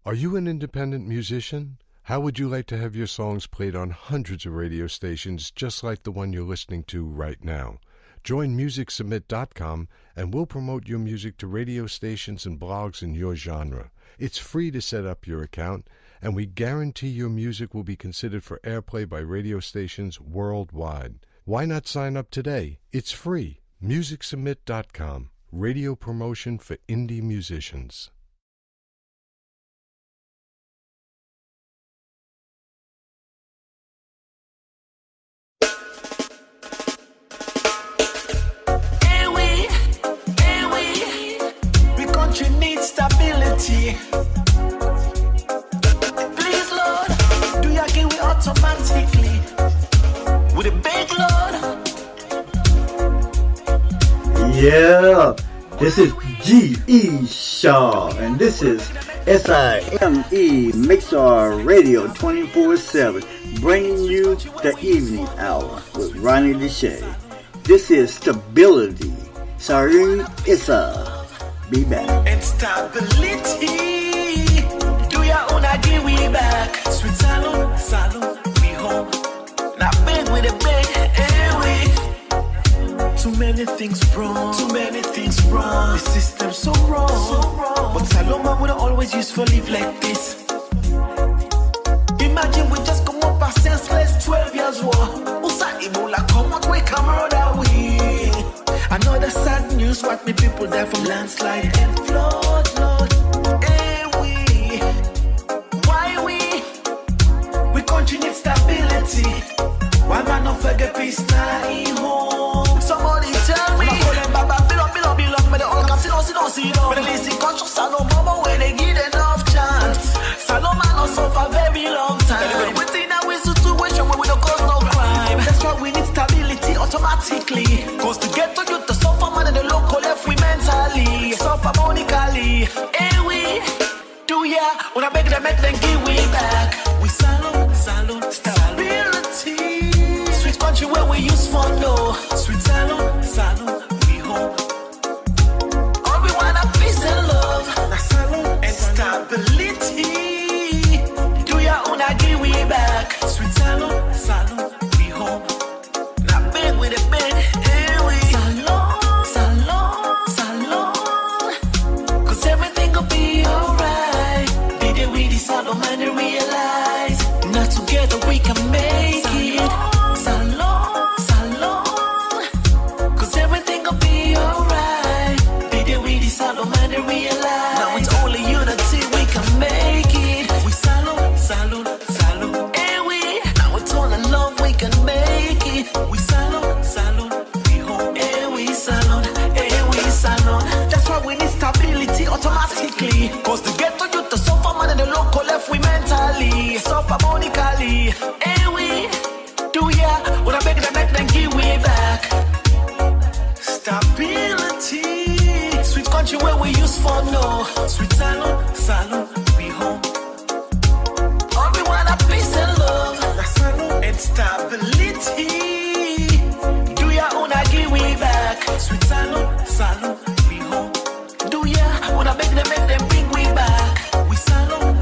Are you an independent musician? How would you like to have your songs played on hundreds of radio stations just like the one you're listening to right now? Join MusicSubmit.com and we'll promote your music to radio stations and blogs in your genre. It's free to set up your account, and we guarantee your music will be considered for airplay by radio stations worldwide. Why not sign up today? It's free. MusicSubmit.com. Radio promotion for indie musicians. Country needs stability. Please, Lord, do you give it automatically with a big Lord? Yeah, this is G.E. Shaw, and this is SIME MIXLR Radio 24/7, bringing you the evening hour with Rhani D Chae. This is Stability. Sorry, it's be back. And stability. Do ya wanna give we back? Sweet salon, salon, we home. Not big with a big, we. Too many things wrong, too many things wrong. The system so wrong, so wrong. But Saloma would always used to live like this. Imagine we just come up as senseless 12 years war. Usa Ebola come out, we come out that way. Another sad news, what me people die from landslide and flood, Lord. Hey, why we country need stability. Why man not forget peace now in home? Somebody tell me. When I call them Baba, belong, but they all can see, but they listen conscious, Salom, mama, when they get enough chance. Salom, man, not suffer very long time. Within a situation where we don't cause no crime. That's why we need stability automatically. Cause to get to you to suffer man in the local left we mentally suffer monically. Hey we do ya when I beg them make them give we back. We salon stability. Sweet country where we use for no. Sweet salon we home. All we want a peace and love. Na salon and stability. Do ya when I give we back. Sweet salon we home. Not big with a big. Together we can make it. Salon. Cause everything will be alright. Did we decide on man and realize? Now it's only unity we can make it. We salon. Hey we. Now it's all in love we can make it. We salon. We home. Hey we salon. That's why we need stability automatically. Cause to get to you to suffer man in the local left we mentally suffer monically. Hey we do ya when I beg them make them give we back. Stability. Sweet country where we use for no. Sweet salon, we home. All we want a peace and love. And stability. Do ya when I give we back. Sweet salon, we home. Do ya when I beg them make them bring we back. We salon.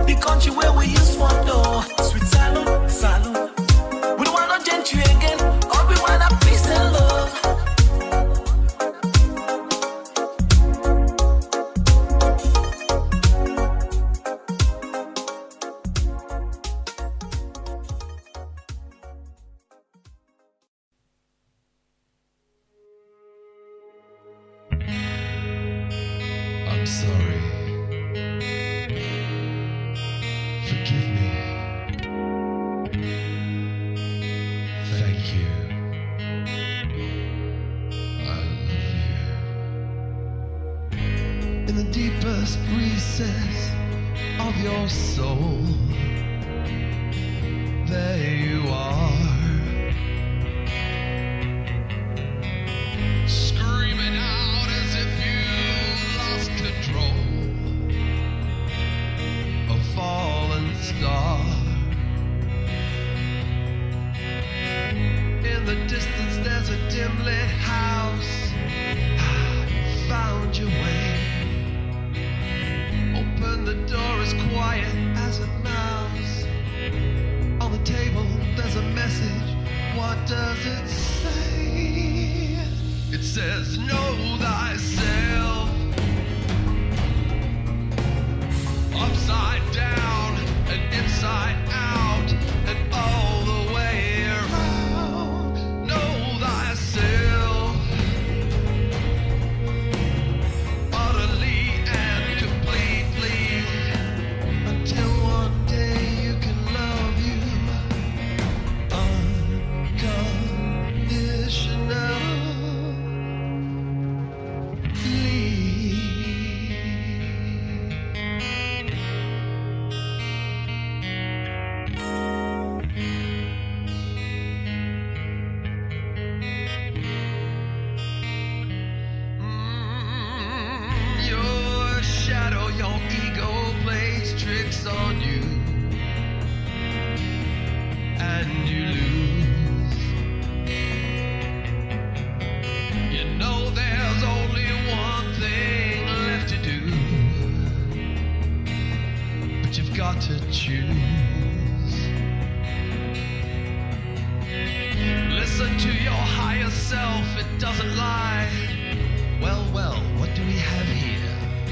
The country where we use for no. Sweet salon. We don't want no gentry again. All we want a peace and love. I'm sorry. Forgive me. Thank you. I love you. In the deepest recess of your soul, there you are. Screaming out as if you lost control. A fallen star. In the distance there's a dim lit house. You found your way. as quiet as a mouse. On the table there's a message. What does it say? It says, know thyself. Upside down and inside out and all the way around. Know thyself. Utterly and completely. Until one day you can love you Your shadow, your ego plays tricks on you, and you lose. You know there's only one thing left to do, but you've got to choose. Listen to your higher self, it doesn't lie. Well, what do we have here?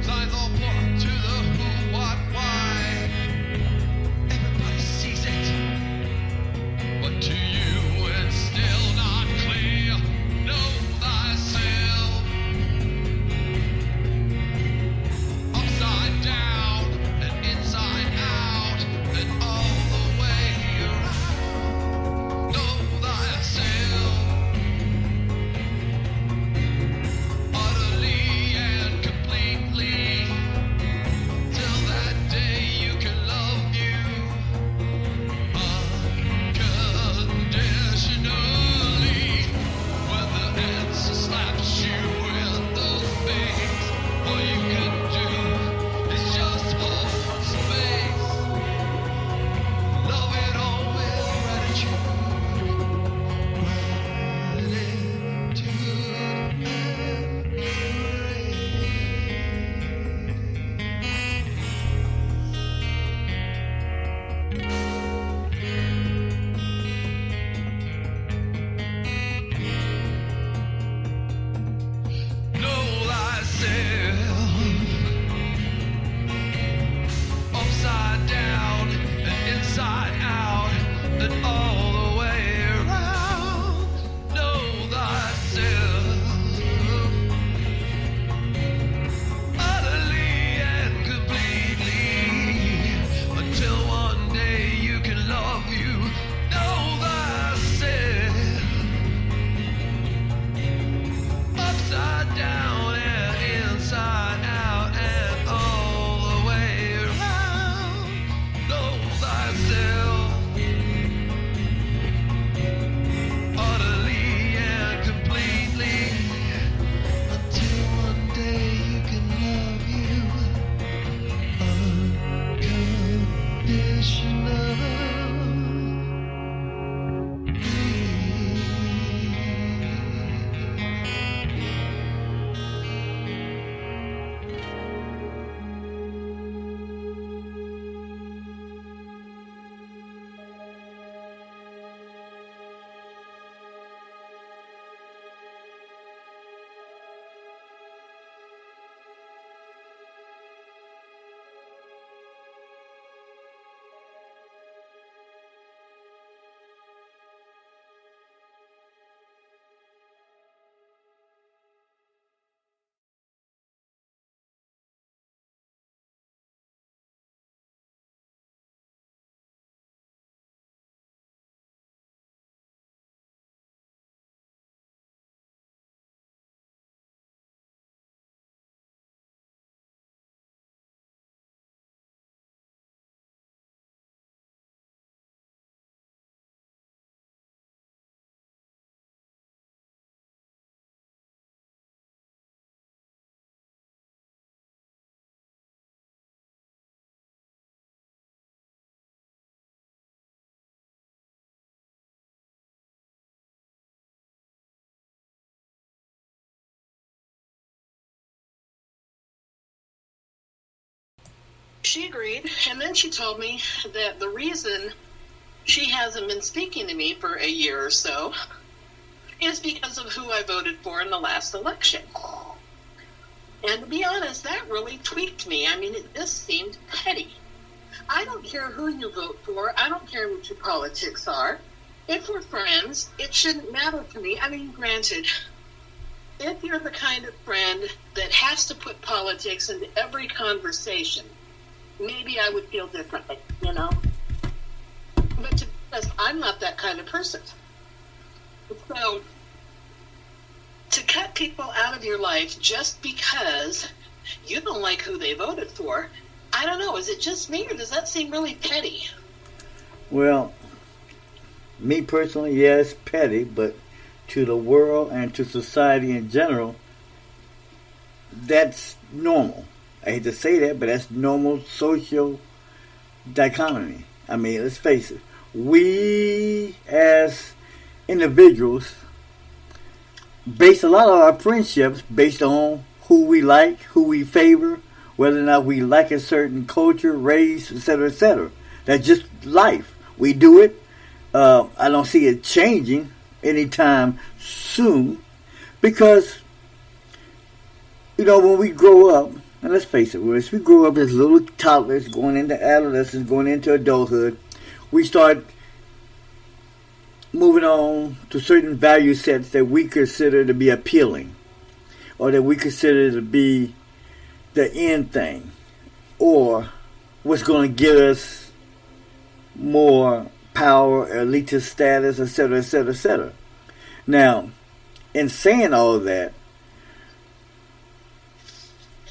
Signs all point to the who, what, why. Everybody sees it, but to you it's still not clear. Know thyself. Upside down and inside out and all the way around. Know thyself. She agreed, and then she told me that the reason she hasn't been speaking to me for a year or so is because of who I voted for in the last election. And to be honest, that really tweaked me. I mean, it just seemed petty. I don't care who you vote for. I don't care what your politics are. If we're friends, it shouldn't matter to me. I mean, granted, if you're the kind of friend that has to put politics into every conversation, maybe I would feel differently, you know? But to be honest, I'm not that kind of person. So, to cut people out of your life just because you don't like who they voted for, I don't know, is it just me or does that seem really petty? Well, me personally, yes, petty, but to the world and to society in general, that's normal. I hate to say that, but that's normal social dichotomy. I mean, let's face it. We as individuals base a lot of our friendships based on who we like, who we favor, whether or not we like a certain culture, race, etc., etc. That's just life. We do it. I don't see it changing anytime soon because, you know, when we grow up, and let's face it, as we grow up as little toddlers, going into adolescence, going into adulthood, we start moving on to certain value sets that we consider to be appealing or that we consider to be the end thing or what's going to give us more power, elitist status, etc., etc., etc. Now, in saying all of that,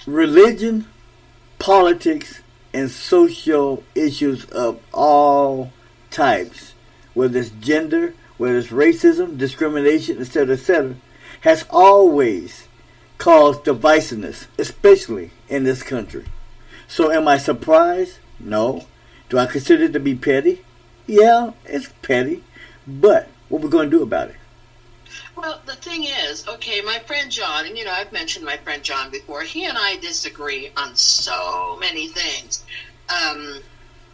religion, politics, and social issues of all types, whether it's gender, whether it's racism, discrimination, etc., etc., has always caused divisiveness, especially in this country. So am I surprised? No. Do I consider it to be petty? Yeah, it's petty. But what are we going to do about it? Well, the thing is, okay, my friend John, and you know, I've mentioned my friend John before, he and I disagree on so many things.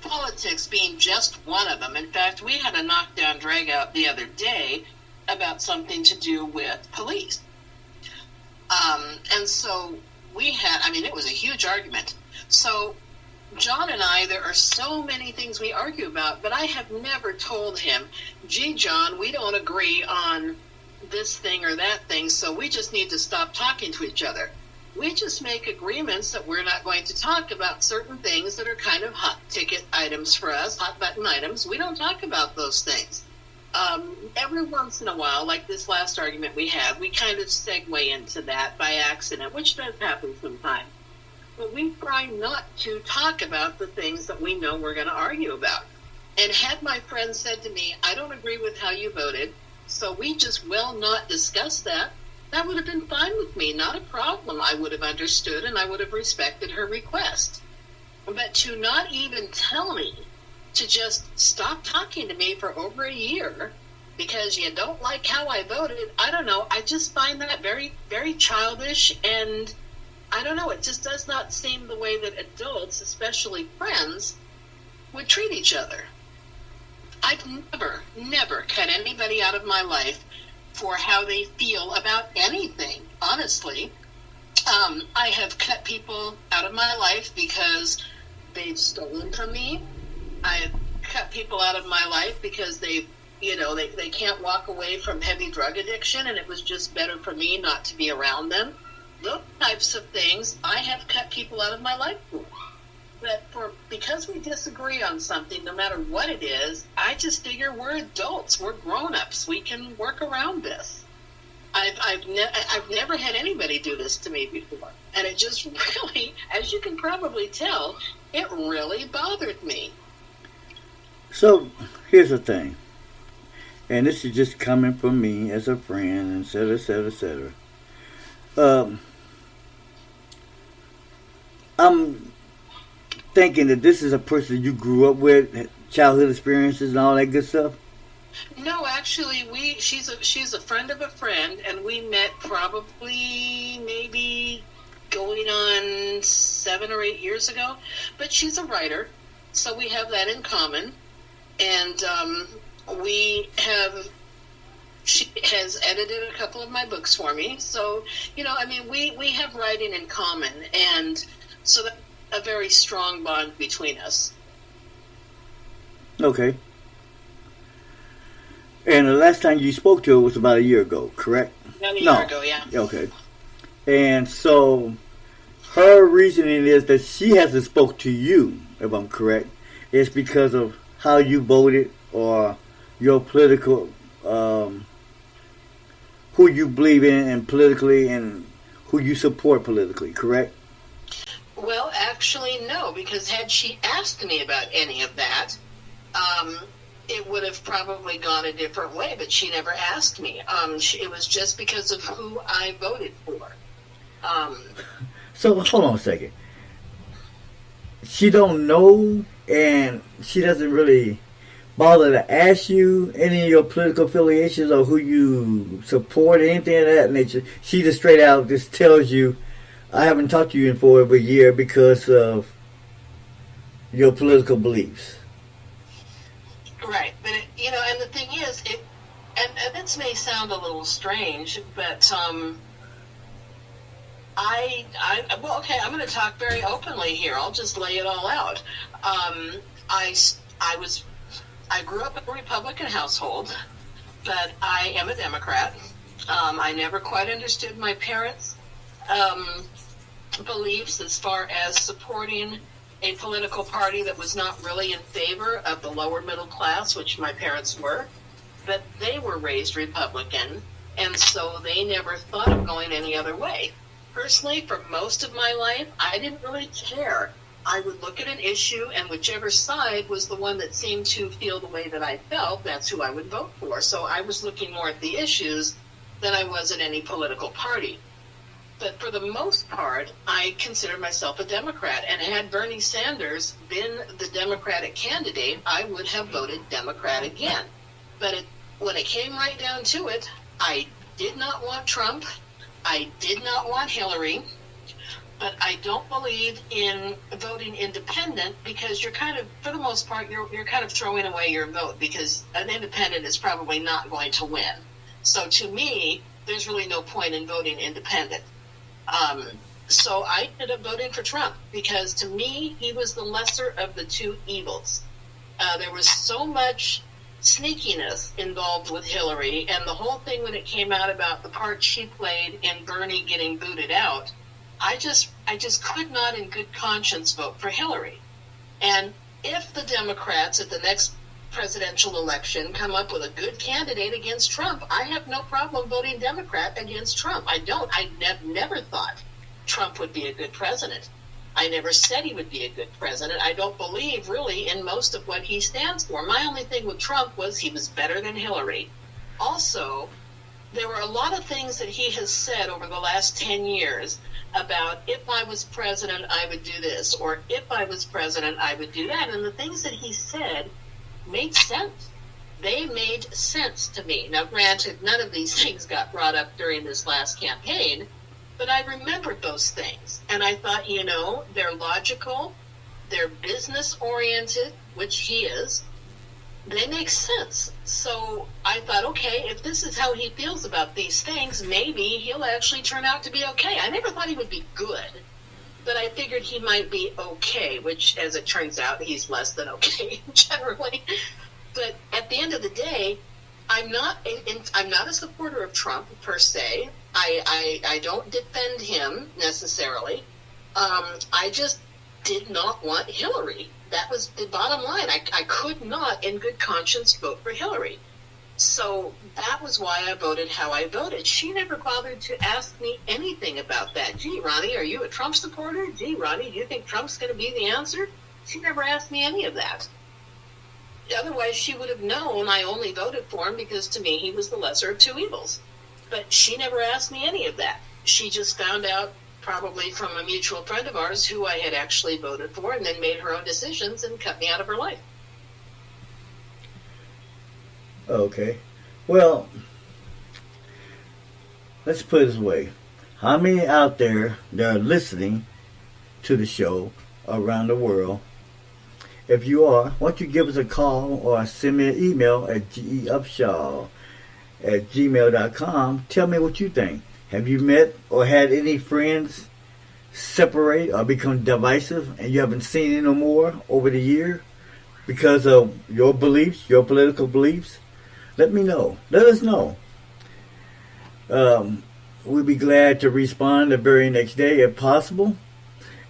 Politics being just one of them. In fact, we had a knockdown drag out the other day about something to do with police. And so we had, I mean, it was a huge argument. So John and I, there are so many things we argue about, but I have never told him, gee, John, we don't agree on this thing or that thing, so we just need to stop talking to each other. We just make agreements that we're not going to talk about certain things that are kind of hot ticket items for us, hot button items. We don't talk about those things. Every once in a while, like this last argument we had, we kind of segue into that by accident, which does happen sometimes. But we try not to talk about the things that we know we're going to argue about. And had my friend said to me, I don't agree with how you voted, so we just will not discuss that, that would have been fine with me, not a problem. I would have understood and I would have respected her request. But to not even tell me to just stop talking to me for over a year because you don't like how I voted, I don't know, I just find that very, very childish, and I don't know, it just does not seem the way that adults, especially friends, would treat each other. I've never cut anybody out of my life for how they feel about anything, honestly. I have cut people out of my life because they've stolen from me. I've cut people out of my life because they can't walk away from heavy drug addiction, and it was just better for me not to be around them. Those types of things I have cut people out of my life for. But because we disagree on something, no matter what it is, I just figure we're adults, we're grown-ups, we can work around this. I've never had anybody do this to me before, and it just really, as you can probably tell, it really bothered me. So here's the thing, and this is just coming from me as a friend, etc., etc., etc. I'm thinking that this is a person you grew up with, childhood experiences and all that good stuff? No, actually, she's a friend of a friend, and we met probably maybe going on 7 or 8 years ago. But she's a writer, so we have that in common. And she has edited a couple of my books for me. So, we have writing in common. And so that's a very strong bond between us. Okay. And the last time you spoke to her was about a year ago, correct? About a year ago, yeah. Okay. And so her reasoning is that she hasn't spoke to you, if I'm correct. It's because of how you voted or your political, who you believe in and politically and who you support politically, correct? Well, actually, no, because had she asked me about any of that, it would have probably gone a different way, but she never asked me. It was just because of who I voted for. So, hold on a second. She don't know, and she doesn't really bother to ask you any of your political affiliations or who you support, anything of that nature. She just straight out just tells you, I haven't talked to you in for over a year because of your political beliefs. Right, but and the thing is, and this may sound a little strange, but I'm going to talk very openly here. I'll just lay it all out. I grew up in a Republican household, but I am a Democrat. I never quite understood my parents' beliefs as far as supporting a political party that was not really in favor of the lower middle class, which my parents were, but they were raised Republican, and so they never thought of going any other way. Personally, for most of my life, I didn't really care. I would look at an issue, and whichever side was the one that seemed to feel the way that I felt, that's who I would vote for. So I was looking more at the issues than I was at any political party. But for the most part, I consider myself a Democrat. And had Bernie Sanders been the Democratic candidate, I would have voted Democrat again. But when it came right down to it, I did not want Trump. I did not want Hillary. But I don't believe in voting independent because you're kind of, for the most part, you're kind of throwing away your vote because an independent is probably not going to win. So to me, there's really no point in voting independent. So I ended up voting for Trump because to me, he was the lesser of the two evils. There was so much sneakiness involved with Hillary, and the whole thing when it came out about the part she played in Bernie getting booted out, I just could not in good conscience vote for Hillary. And if the Democrats at the next presidential election come up with a good candidate against Trump, I have no problem voting Democrat against Trump. I don't. I never thought Trump would be a good president. I never said he would be a good president. I don't believe really in most of what he stands for. My only thing with Trump was he was better than Hillary. Also, there were a lot of things that he has said over the last 10 years about if I was president, I would do this, or if I was president, I would do that. And the things that he said made sense. They made sense to me. Now, granted, none of these things got brought up during this last campaign, but I remembered those things. And I thought, they're logical, they're business-oriented, which he is. They make sense. So I thought, okay, if this is how he feels about these things, maybe he'll actually turn out to be okay. I never thought he would be good, but I figured he might be okay, which, as it turns out, he's less than okay generally. But at the end of the day, I'm not a supporter of Trump per se. I don't defend him necessarily. I just did not want Hillary. That was the bottom line. I could not, in good conscience, vote for Hillary. So that was why I voted how I voted. She never bothered to ask me anything about that. Gee, Rhani, are you a Trump supporter? Gee, Rhani, do you think Trump's going to be the answer? She never asked me any of that. Otherwise, she would have known I only voted for him because, to me, he was the lesser of two evils. But she never asked me any of that. She just found out, probably from a mutual friend of ours, who I had actually voted for, and then made her own decisions and cut me out of her life. Okay. Well, let's put it this way. How many out there that are listening to the show around the world. If you are, why don't you give us a call or send me an email at geupshaw@gmail.com. Tell me what you think. Have you met or had any friends separate or become divisive and you haven't seen any no more over the year because of your beliefs, your political beliefs? Let me know. Let us know. We'll be glad to respond the very next day if possible,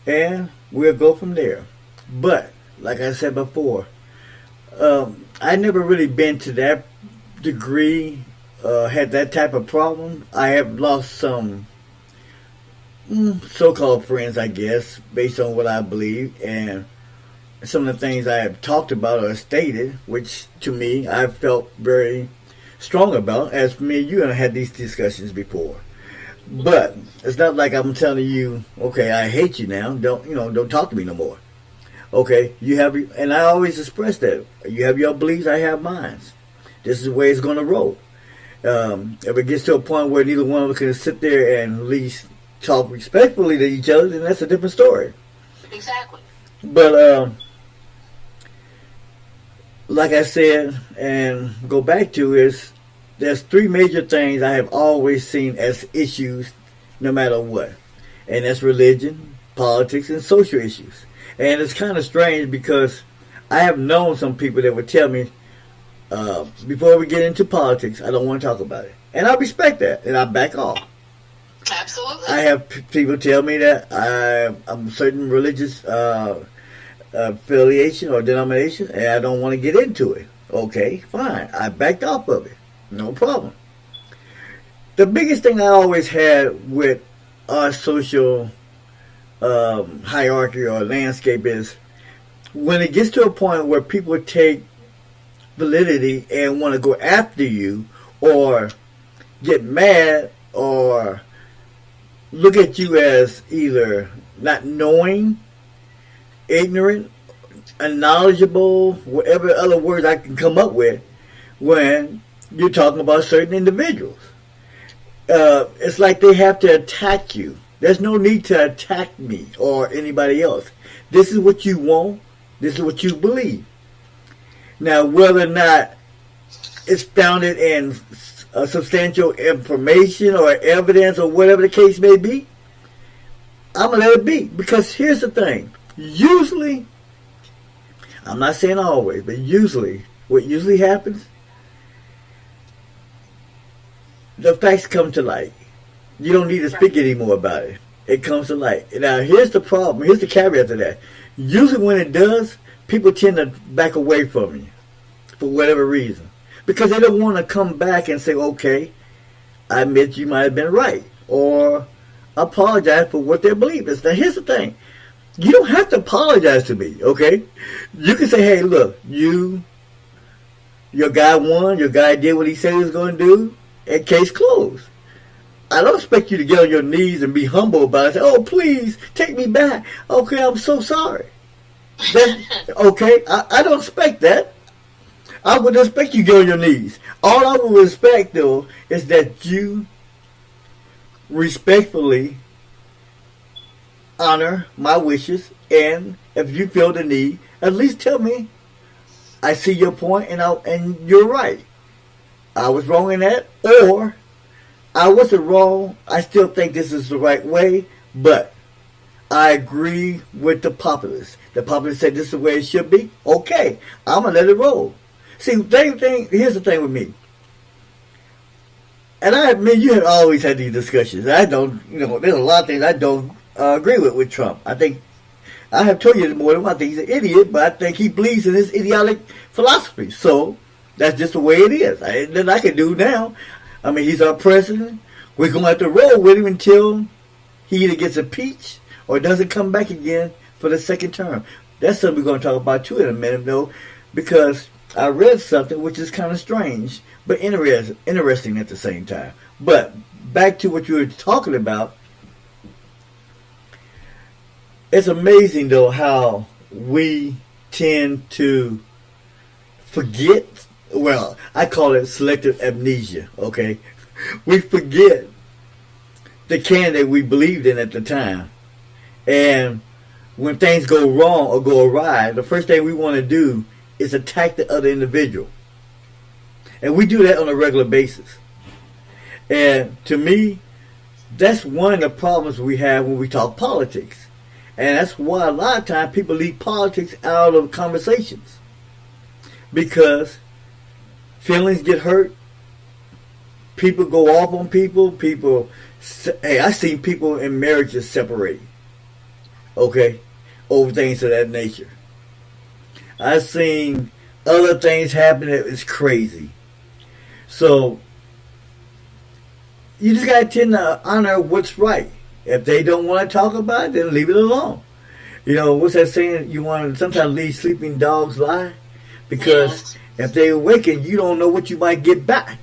and we'll go from there. But like I said before, I never really been to that degree, had that type of problem. I have lost some so-called friends, I guess, based on what I believe and some of the things I have talked about or stated, which to me I felt very strong about. As me and you have had these discussions before, but it's not like I'm telling you, okay, I hate you now. Don't talk to me no more. Okay, you have, and I always express that you have your beliefs, I have mine. This is the way it's going to roll. If it gets to a point where neither one of us can sit there and at least talk respectfully to each other, then that's a different story. Exactly. But like I said, and go back to, is there's three major things I have always seen as issues no matter what. And that's religion, politics, and social issues. And it's kind of strange because I have known some people that would tell me, before we get into politics, I don't want to talk about it. And I respect that, and I back off. Absolutely. I have people tell me that I'm a certain religious affiliation or denomination, and I don't want to get into it. Okay, fine. I backed off of it. No problem. The biggest thing I always had with our social hierarchy or landscape is when it gets to a point where people take validity and want to go after you or get mad or look at you as either not knowing, ignorant, unknowledgeable, whatever other words I can come up with when you're talking about certain individuals. It's like they have to attack you. There's no need to attack me or anybody else. This is what you want. This is what you believe. Now, whether or not it's founded in substantial information or evidence or whatever the case may be, I'm going to let it be. Because here's the thing. Usually, I'm not saying always, but usually, what usually happens, the facts come to light. You don't need to speak anymore about it. It comes to light. Now, here's the problem. Here's the caveat to that. Usually when it does, people tend to back away from you for whatever reason. Because they don't want to come back and say, okay, I admit you might have been right. Or apologize for what their belief is. Now, here's the thing. You don't have to apologize to me, okay? You can say, hey, look, your guy won. Your guy did what he said he was going to do. And case closed. I don't expect you to get on your knees and be humble about it. Say, oh, please, take me back. Okay, I'm so sorry. Okay, I don't expect that. I would expect you to get on your knees. All I would expect, though, is that you respectfully honor my wishes, and if you feel the need, at least tell me, I see your point, and you're right. I was wrong in that, or I wasn't wrong. I still think this is the right way, but I agree with the populace. The populace said this is the way it should be. Okay, I'm going to let it roll. See, here's the thing with me. And I admit you have always had these discussions. I don't, there's a lot of things I don't agree with Trump. I think, I have told you more than one. I think he's an idiot, but I think he believes in his idiotic philosophy. So, that's just the way it is. Nothing I can do now. I mean, he's our president. We're going to have to roll with him until he either gets impeached or doesn't come back again for the second term. That's something we're going to talk about too in a minute, though, because I read something which is kind of strange, but interesting at the same time. But back to what you were talking about, it's amazing, though, how we tend to forget. Well, I call it selective amnesia, okay? We forget the candidate we believed in at the time. And when things go wrong or go awry, the first thing we want to do is attack the other individual. And we do that on a regular basis. And to me, that's one of the problems we have when we talk politics. And that's why a lot of times people leave politics out of conversations. Because feelings get hurt. People go off on people. Hey, I've seen people in marriages separate. Okay? Over things of that nature. I've seen other things happen that is crazy. So, you just got to tend to honor what's right. If they don't want to talk about it, then leave it alone. You know, what's that saying? You want to sometimes leave sleeping dogs lie? Because if they awaken, you don't know what you might get back.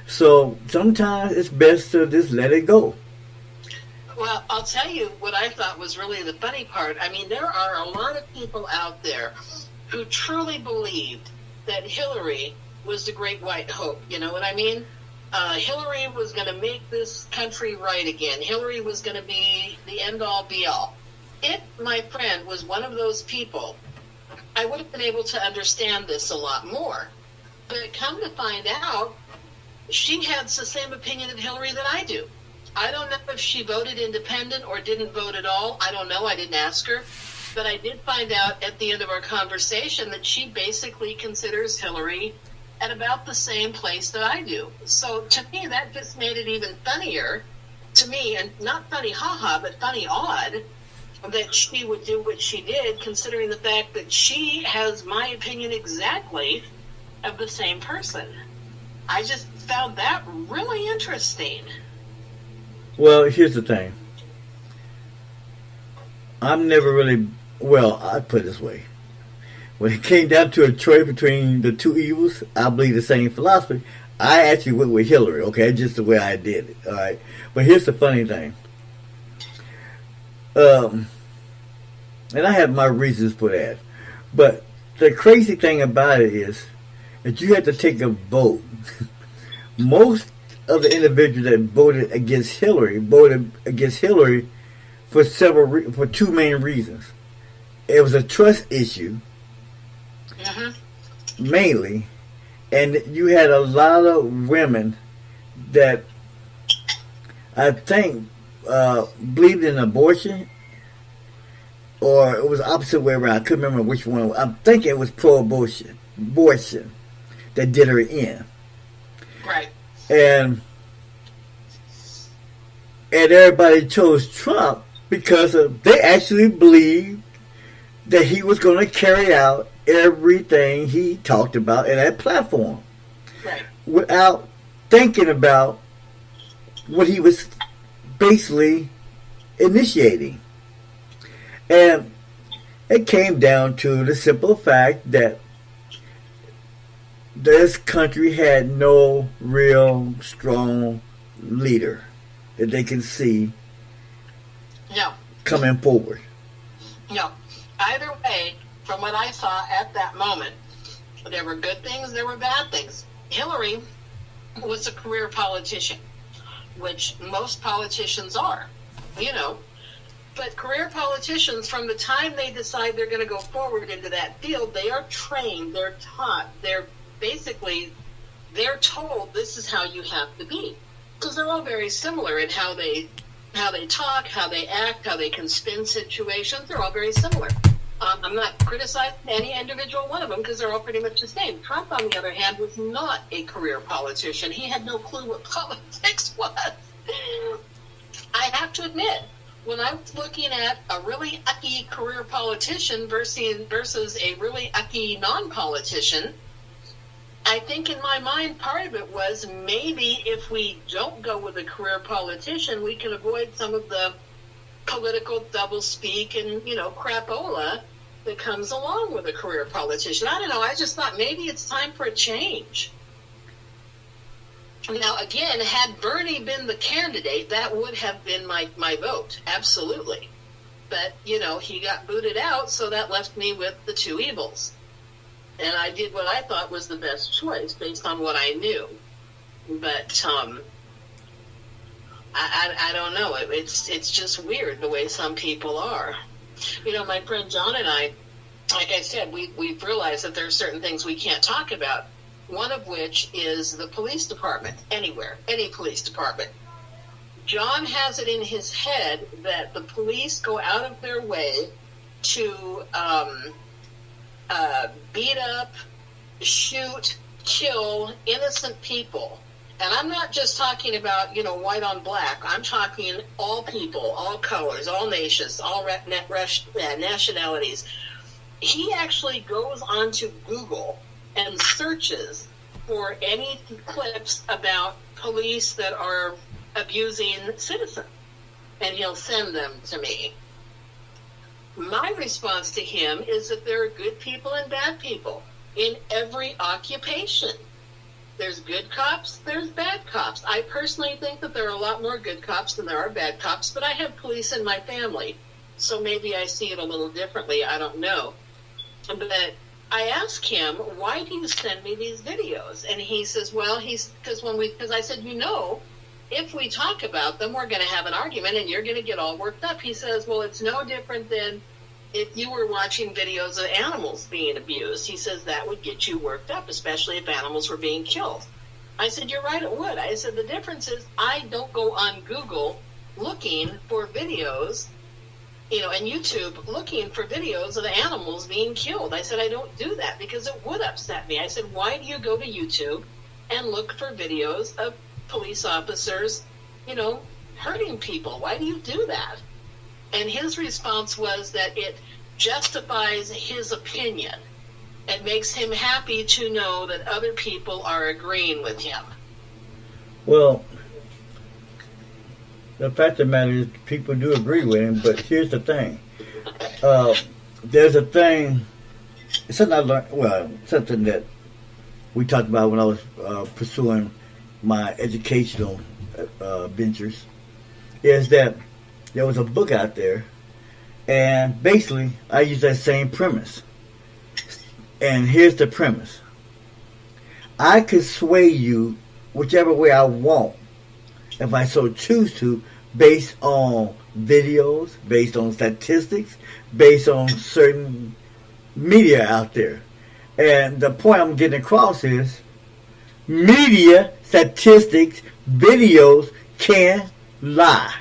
So, sometimes it's best to just let it go. Well, I'll tell you what I thought was really the funny part. I mean, there are a lot of people out there who truly believed that Hillary was the great white hope. You know what I mean? Hillary was going to make this country right again. Hillary was going to be the end-all, be-all. If my friend was one of those people, I would have been able to understand this a lot more. But come to find out, she has the same opinion of Hillary that I do. I don't know if she voted independent or didn't vote at all. I don't know. I didn't ask her. But I did find out at the end of our conversation that she basically considers Hillary at about the same place that I do. So to me, that just made it even funnier to me, and not funny haha, but funny odd, that she would do what she did, considering the fact that she has my opinion exactly of the same person. I just found that really interesting. Well, here's the thing. I'm never really, well, I put it this way. When it came down to a choice between the two evils, I believe the same philosophy. I actually went with Hillary, okay? Just the way I did it, all right? But here's the funny thing. And I have my reasons for that. But the crazy thing about it is that you have to take a vote. Most of the individuals that voted against Hillary for for two main reasons. It was a trust issue, mainly, and you had a lot of women that I think believed in abortion, or it was the opposite way around. I couldn't remember which one. I'm thinking it was pro-abortion, that did her in. Right. And everybody chose Trump because they actually believed that he was going to carry out everything he talked about in that platform. Right. Without thinking about what he was basically initiating. And it came down to the simple fact that this country had no real strong leader that they can see coming forward. No. Either way, from what I saw at that moment, there were good things, there were bad things. Hillary was a career politician, which most politicians are, you know. But career politicians, from the time they decide they're going to go forward into that field, they are trained, they're taught, they're told this is how you have to be. Because they're all very similar in how they talk, how they act, how they can spin situations. They're all very similar. I'm not criticizing any individual one of them because they're all pretty much the same. Trump, on the other hand, was not a career politician. He had no clue what politics was. I have to admit, when I was looking at a really ucky career politician versus a really ucky non-politician, I think in my mind part of it was maybe if we don't go with a career politician, we can avoid some of the political doublespeak and, you know, crapola that comes along with a career politician. I don't know. I just thought maybe it's time for a change. Now, again, had Bernie been the candidate, that would have been my vote. Absolutely. But, you know, he got booted out, so that left me with the two evils. And I did what I thought was the best choice based on what I knew. But I don't know. It's just weird the way some people are. My friend John and I, like I said, we've realized that there are certain things we can't talk about. One of which is the police department, anywhere, any police department. John has it in his head that the police go out of their way to beat up, shoot, kill innocent people. And I'm not just talking about, white on black. I'm talking all people, all colors, all nations, all nationalities. He actually goes onto Google and searches for any clips about police that are abusing citizens, and he'll send them to me. My response to him is that there are good people and bad people in every occupation. There's good cops, there's bad cops. I personally think that there are a lot more good cops than there are bad cops, but I have police in my family, so maybe I see it a little differently. I don't know. But I asked him, why do you send me these videos? And he says, well, because I said, if we talk about them, we're going to have an argument and you're going to get all worked up. He says, well, it's no different than if you were watching videos of animals being abused. He says that would get you worked up, especially if animals were being killed. I said, you're right, it would. I said, the difference is I don't go on Google looking for videos, and YouTube looking for videos of animals being killed. I said, I don't do that because it would upset me. I said, why do you go to YouTube and look for videos of police officers, hurting people? Why do you do that? And his response was that it justifies his opinion. It makes him happy to know that other people are agreeing with him. Well, the fact of the matter is people do agree with him, but here's the thing. There's a thing, something that we talked about when I was pursuing my educational ventures, is that there was a book out there, and basically I use that same premise. And here's the premise. I could sway you whichever way I want, if I so choose to, based on videos, based on statistics, based on certain media out there. And the point I'm getting across is media, statistics, videos can lie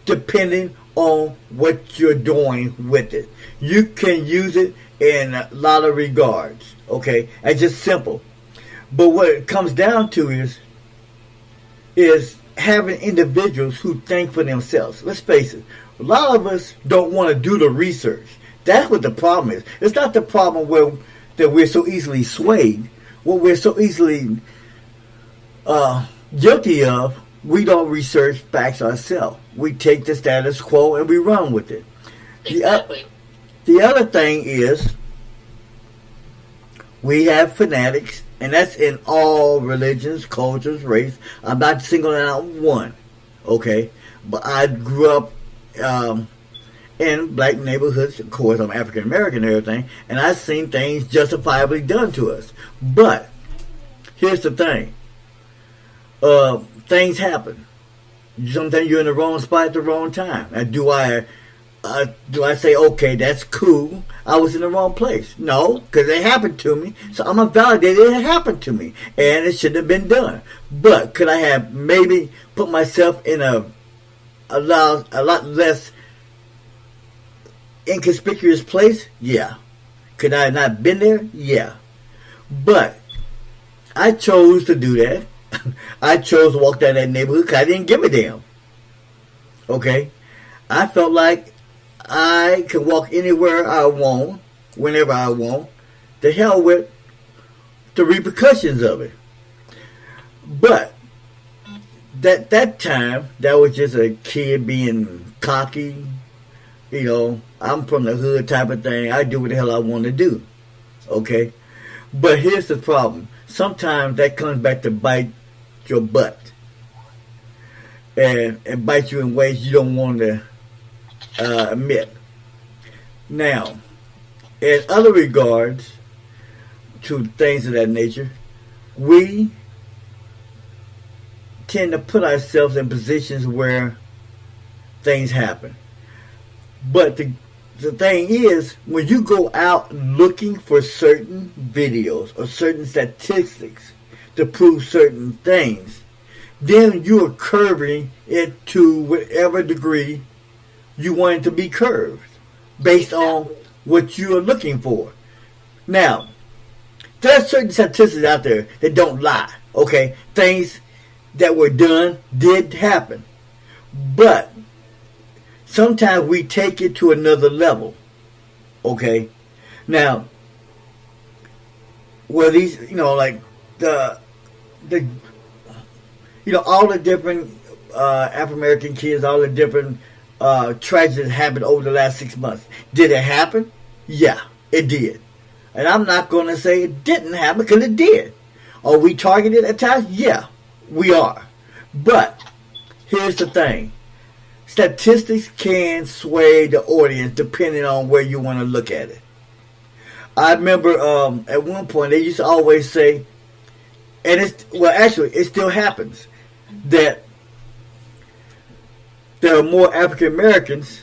depending on what you're doing with it. You can use it in a lot of regards, okay? It's just simple. But what it comes down to is having individuals who think for themselves. Let's face it, a lot of us don't want to do the research. That's what the problem is. It's not the problem that we're so easily swayed. What we're so easily guilty of, we don't research facts ourselves. We take the status quo and we run with it. Exactly. The other thing is we have fanatics, and that's in all religions, cultures, race. I'm not singling out one, okay? But I grew up in black neighborhoods. Of course, I'm African American and everything, and I've seen things justifiably done to us. But here's the thing. Things happen. Sometimes you're in the wrong spot at the wrong time. And do I say, okay, that's cool, I was in the wrong place? No, because it happened to me, so I'm going to validate it happened to me, and it shouldn't have been done. But could I have maybe put myself in a lot less inconspicuous place? Yeah. Could I have not been there? Yeah. But I chose to do that. I chose to walk down that neighborhood because I didn't give a damn. Okay? I felt like I could walk anywhere I want, whenever I want. The hell with the repercussions of it. But that time, that was just a kid being cocky. I'm from the hood type of thing. I do what the hell I want to do. Okay? But here's the problem. Sometimes that comes back to bite your butt. And bite you in ways you don't want to admit. Now, in other regards to things of that nature, we tend to put ourselves in positions where things happen. But the thing is, when you go out looking for certain videos or certain statistics to prove certain things, then you are curving it to whatever degree you want it to be curved based on what you are looking for. Now, there are certain statistics out there that don't lie, okay? Things that were done did happen. But sometimes we take it to another level, okay? Now, where these, like the all the different African American kids, all the different tragedies that happened over the last 6 months. Did it happen? Yeah, it did. And I'm not going to say it didn't happen, because it did. Are we targeted at times? Yeah, we are. But here's the thing. Statistics can sway the audience depending on where you want to look at it. I remember at one point they used to always say, and it still happens, that there are more African Americans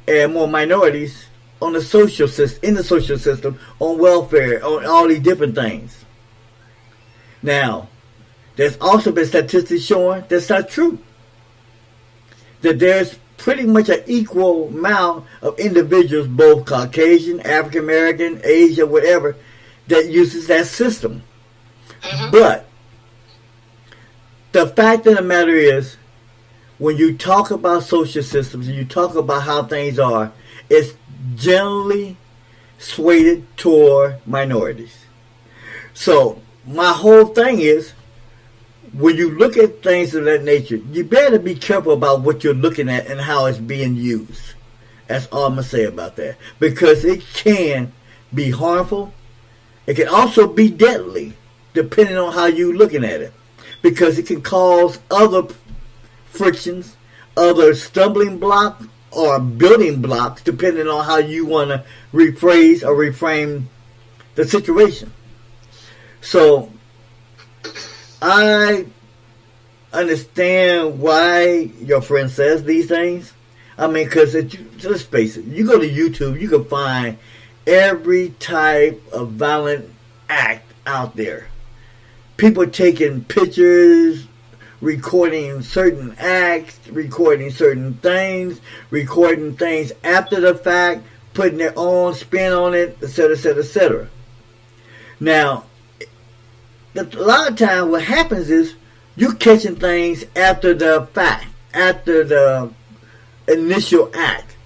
and more minorities on the social system, in the social system, on welfare, on all these different things. Now, there's also been statistics showing that's not true. That there's pretty much an equal amount of individuals, both Caucasian, African American, Asia, whatever, that uses that system. But the fact of the matter is, when you talk about social systems and you talk about how things are, it's generally swayed toward minorities. So my whole thing is, when you look at things of that nature, you better be careful about what you're looking at and how it's being used. That's all I'm going to say about that. Because it can be harmful. It can also be deadly, depending on how you're looking at it. Because it can cause other frictions, other stumbling blocks, or building blocks, depending on how you want to rephrase or reframe the situation. So, I understand why your friend says these things. I mean, because let's face it, you go to YouTube, you can find every type of violent act out there. People taking pictures, recording certain acts, recording certain things, recording things after the fact, putting their own spin on it, etc., etc., etc. Now, a lot of times what happens is you're catching things after the fact, after the initial act.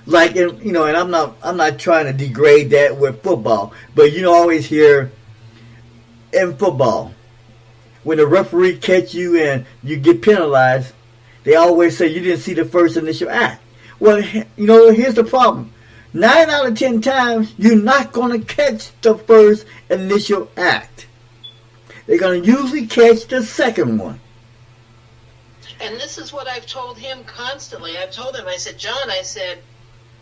Like, and I'm not trying to degrade that with football, but you always hear in football, when the referee catch you and you get penalized, they always say you didn't see the first initial act. Well, here's the problem. 9 out of 10 times, you're not going to catch the first initial act. They're going to usually catch the second one. And this is what I've told him constantly. I've told him, I said, John, I said,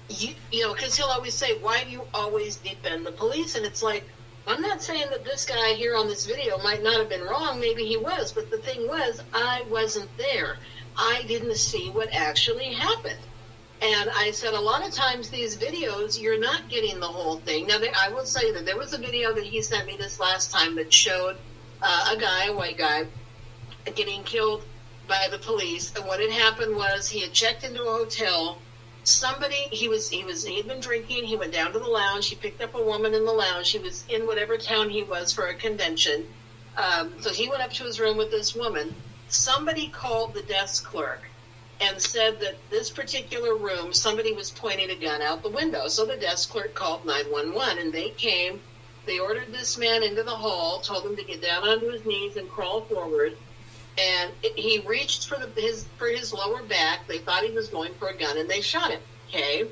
because he'll always say, why do you always defend the police? And it's like, I'm not saying that this guy here on this video might not have been wrong. Maybe he was. But the thing was, I wasn't there. I didn't see what actually happened. And I said, a lot of times these videos, you're not getting the whole thing. Now, I will say that there was a video that he sent me this last time that showed a white guy, getting killed by the police. And what had happened was he had checked into a hotel. He had been drinking. He went down to the lounge. He picked up a woman in the lounge. He was in whatever town he was for a convention. So he went up to his room with this woman. Somebody called the desk clerk and said that this particular room, somebody was pointing a gun out the window. So the desk clerk called 911, and they came. They ordered this man into the hall, told him to get down onto his knees and crawl forward. And he reached for his lower back. They thought he was going for a gun, and they shot him. Okay?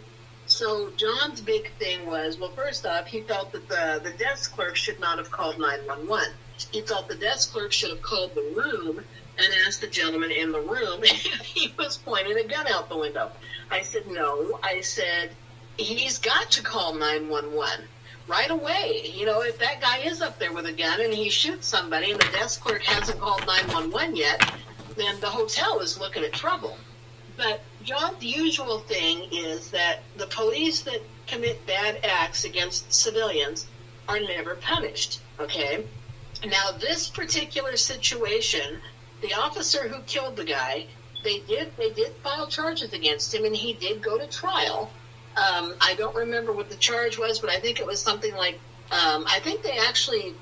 So John's big thing was, well, first off, he felt that the desk clerk should not have called 911. He felt the desk clerk should have called the room and asked the gentleman in the room if he was pointing a gun out the window. I said, no. I said, he's got to call 911. Right away. If that guy is up there with a gun and he shoots somebody and the desk clerk hasn't called 911 yet, then the hotel is looking at trouble. But John, the usual thing is that the police that commit bad acts against civilians are never punished, okay? Now, this particular situation, the officer who killed the guy, they did file charges against him, and he did go to trial. I don't remember what the charge was, but I think it was something like, I think they actually,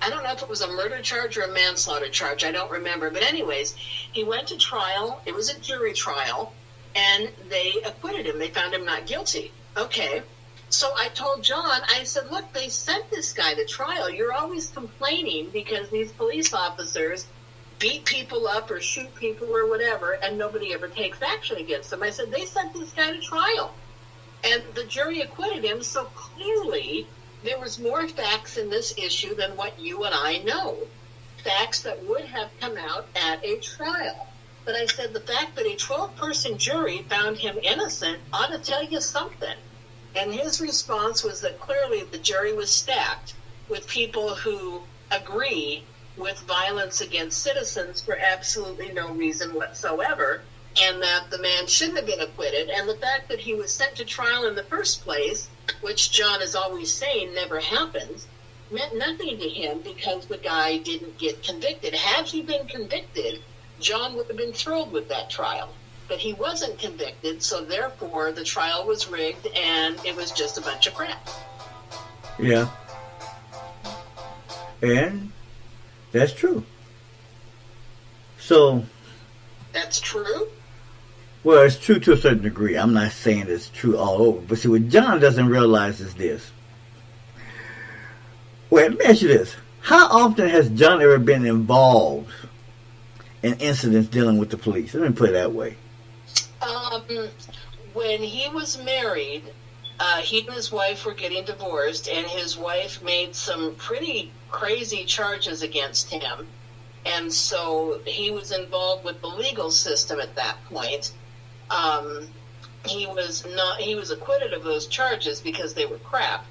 I don't know if it was a murder charge or a manslaughter charge, I don't remember. But anyways, he went to trial, it was a jury trial, and they acquitted him. They found him not guilty. Okay. So I told John, I said, look, they sent this guy to trial. You're always complaining because these police officers beat people up or shoot people or whatever, and nobody ever takes action against them. I said, they sent this guy to trial. And the jury acquitted him, so clearly there was more facts in this issue than what you and I know. Facts that would have come out at a trial. But I said the fact that a 12-person jury found him innocent ought to tell you something. And his response was that clearly the jury was stacked with people who agree with violence against citizens for absolutely no reason whatsoever, and that the man shouldn't have been acquitted. And the fact that he was sent to trial in the first place, which John is always saying never happens, meant nothing to him because the guy didn't get convicted. Had he been convicted, John would have been thrilled with that trial. But he wasn't convicted, so therefore the trial was rigged and it was just a bunch of crap. Yeah. And that's true. So. That's true? Well, it's true to a certain degree. I'm not saying it's true all over. But see, what John doesn't realize is this. Well, let me ask you this. How often has John ever been involved in incidents dealing with the police? Let me put it that way. When he was married, he and his wife were getting divorced, and his wife made some pretty crazy charges against him. And so he was involved with the legal system at that point. He was acquitted of those charges because they were crap,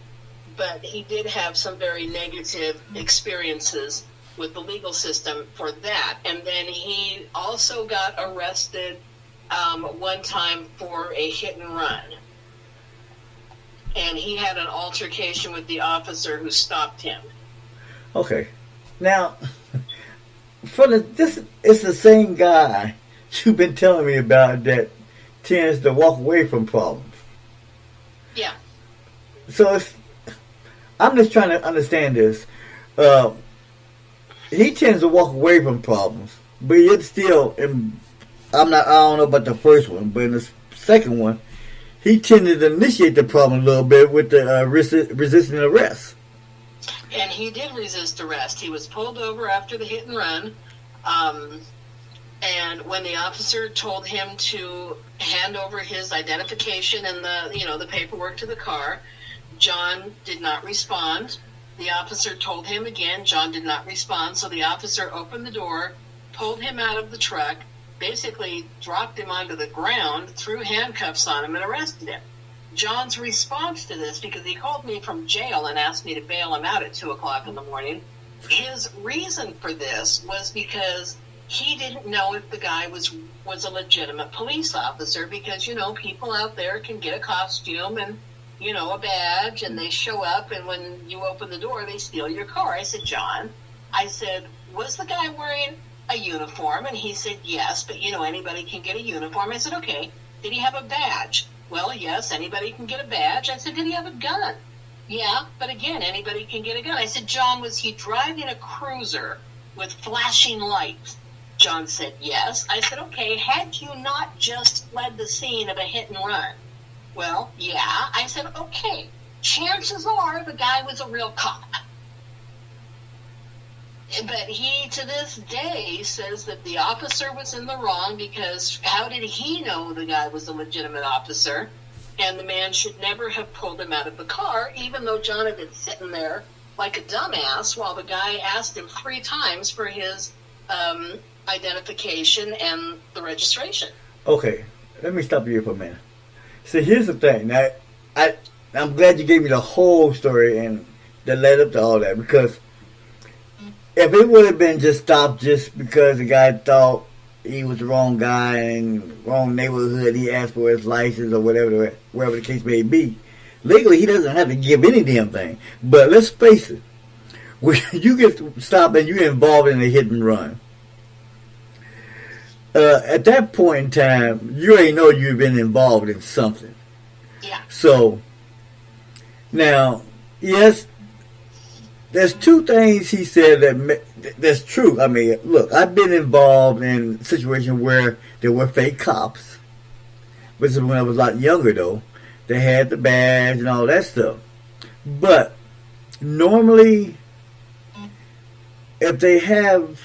but he did have some very negative experiences with the legal system for that. And then he also got arrested one time for a hit and run. And he had an altercation with the officer who stopped him. Okay. Now, this is the same guy you've been telling me about that tends to walk away from problems. Yeah. So I'm just trying to understand this. He tends to walk away from problems, but yet still, I don't know about the first one, but in the second one, he tended to initiate the problem a little bit with the resisting arrest. And he did resist arrest. He was pulled over after the hit and run. And when the officer told him to hand over his identification and the paperwork to the car, John did not respond. The officer told him again. John did not respond. So the officer opened the door, pulled him out of the truck, basically dropped him onto the ground, threw handcuffs on him, and arrested him. John's response to this, because he called me from jail and asked me to bail him out at 2 o'clock in the morning, his reason for this was because he didn't know if the guy was a legitimate police officer, because, people out there can get a costume and, a badge, and they show up, and when you open the door, they steal your car. I said, John, was the guy wearing a uniform? And he said, yes, but, anybody can get a uniform. I said, okay, did he have a badge? Well, yes, anybody can get a badge. I said, did he have a gun? Yeah, but again, anybody can get a gun. I said, John, was he driving a cruiser with flashing lights? John said, yes. I said, okay, had you not just fled the scene of a hit and run? Well, yeah. I said, okay, chances are the guy was a real cop. But he, to this day, says that the officer was in the wrong because how did he know the guy was a legitimate officer? And the man should never have pulled him out of the car, even though John had been sitting there like a dumbass while the guy asked him 3 times for his identification and the registration. Okay, let me stop you for a minute. So here's the thing. Now, I'm glad you gave me the whole story and that led up to all that, because if it would have been just stopped just because the guy thought he was the wrong guy in wrong neighborhood. He asked for his license or whatever, wherever the case may be. Legally, he doesn't have to give any damn thing. But let's face it, when you get stopped and you're involved in a hit and run, at that point in time, you already know you've been involved in something. Yeah. So, now, yes, there's two things he said that's true. I mean, look, I've been involved in situations where there were fake cops. This is when I was a lot younger, though. They had the badge and all that stuff. But normally, if they have,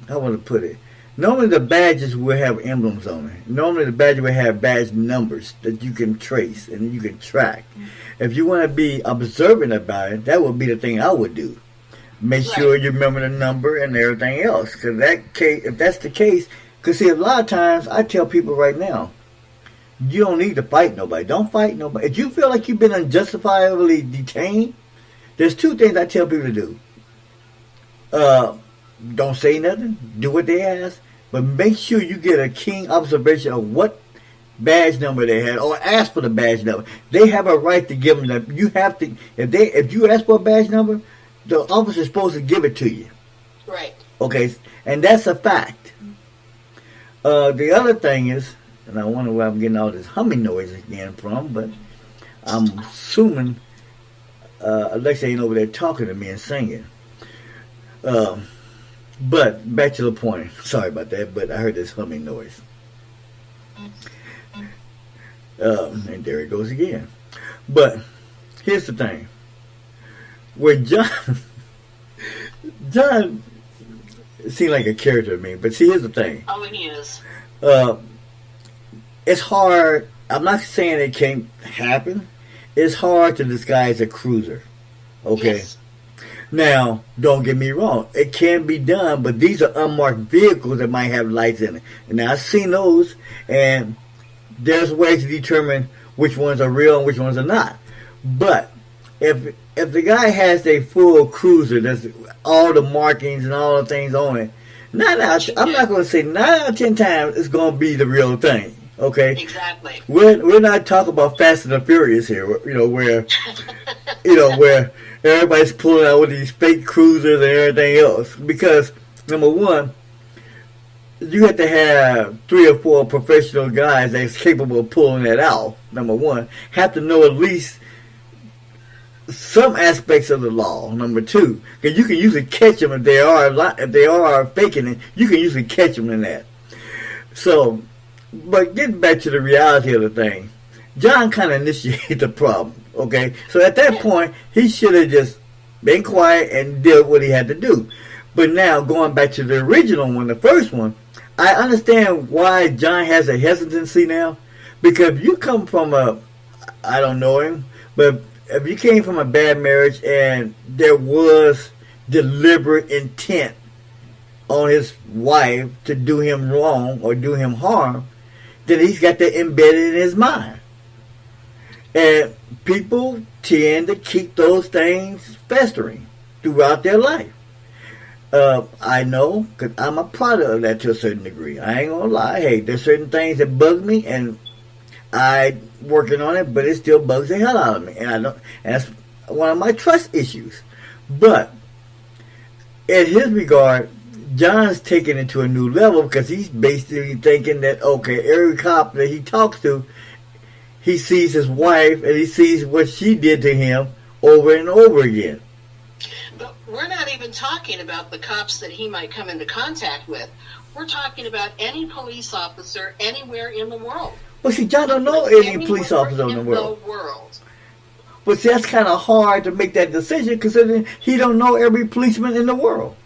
how want to put it? Normally the badges will have emblems on it. Normally the badge will have badge numbers that you can trace and you can track. If you want to be observant about it, that would be the thing I would do. Make sure you remember the number and everything else. Because if that's the case, because see, a lot of times I tell people right now, you don't need to fight nobody. Don't fight nobody. If you feel like you've been unjustifiably detained, there's two things I tell people to do. Don't say nothing. Do what they ask. But make sure you get a keen observation of what badge number they had, or ask for the badge number. They have a right to give them that. You have to, if you ask for a badge number, the officer is supposed to give it to you. Right. Okay, and that's a fact. The other thing is, and I wonder where I'm getting all this humming noise again from, but I'm assuming Alexa ain't over there talking to me and singing. But back to the point. Sorry about that, but I heard this humming noise. And there it goes again. But here's the thing. Where John seemed like a character to me, but see, here's the thing. Oh, he is. It's hard. I'm not saying it can't happen. It's hard to disguise a cruiser. Okay? Yes. Now, don't get me wrong. It can be done, but these are unmarked vehicles that might have lights in it. And I've seen those, and there's ways to determine which ones are real and which ones are not. But if the guy has a full cruiser, that's all the markings and all the things on it, I'm not going to say 9 out of 10 times it's going to be the real thing. Okay. Exactly. We're not talking about Fast and the Furious here. Where everybody's pulling out with these fake cruisers and everything else. Because number one, you have to have 3 or 4 professional guys that's capable of pulling that out. Number one, have to know at least some aspects of the law. Number two, because you can usually catch them if they are faking it. You can usually catch them in that. So. But getting back to the reality of the thing, John kind of initiated the problem, okay? So at that point, he should have just been quiet and did what he had to do. But now, going back to the original one, the first one, I understand why John has a hesitancy now. Because if you come from I don't know him, but if you came from a bad marriage and there was deliberate intent on his wife to do him wrong or do him harm, then he's got that embedded in his mind. And people tend to keep those things festering throughout their life. I know, because I'm a product of that to a certain degree. I ain't going to lie. Hey, there's certain things that bug me, and I'm working on it, but it still bugs the hell out of me. And that's one of my trust issues. But in his regard, John's taken it to a new level because he's basically thinking that, okay, every cop that he talks to, he sees his wife and he sees what she did to him over and over again. But we're not even talking about the cops that he might come into contact with. We're talking about any police officer anywhere in the world. Well, see, John don't know any police officer in the world. But see, that's kind of hard to make that decision considering he don't know every policeman in the world.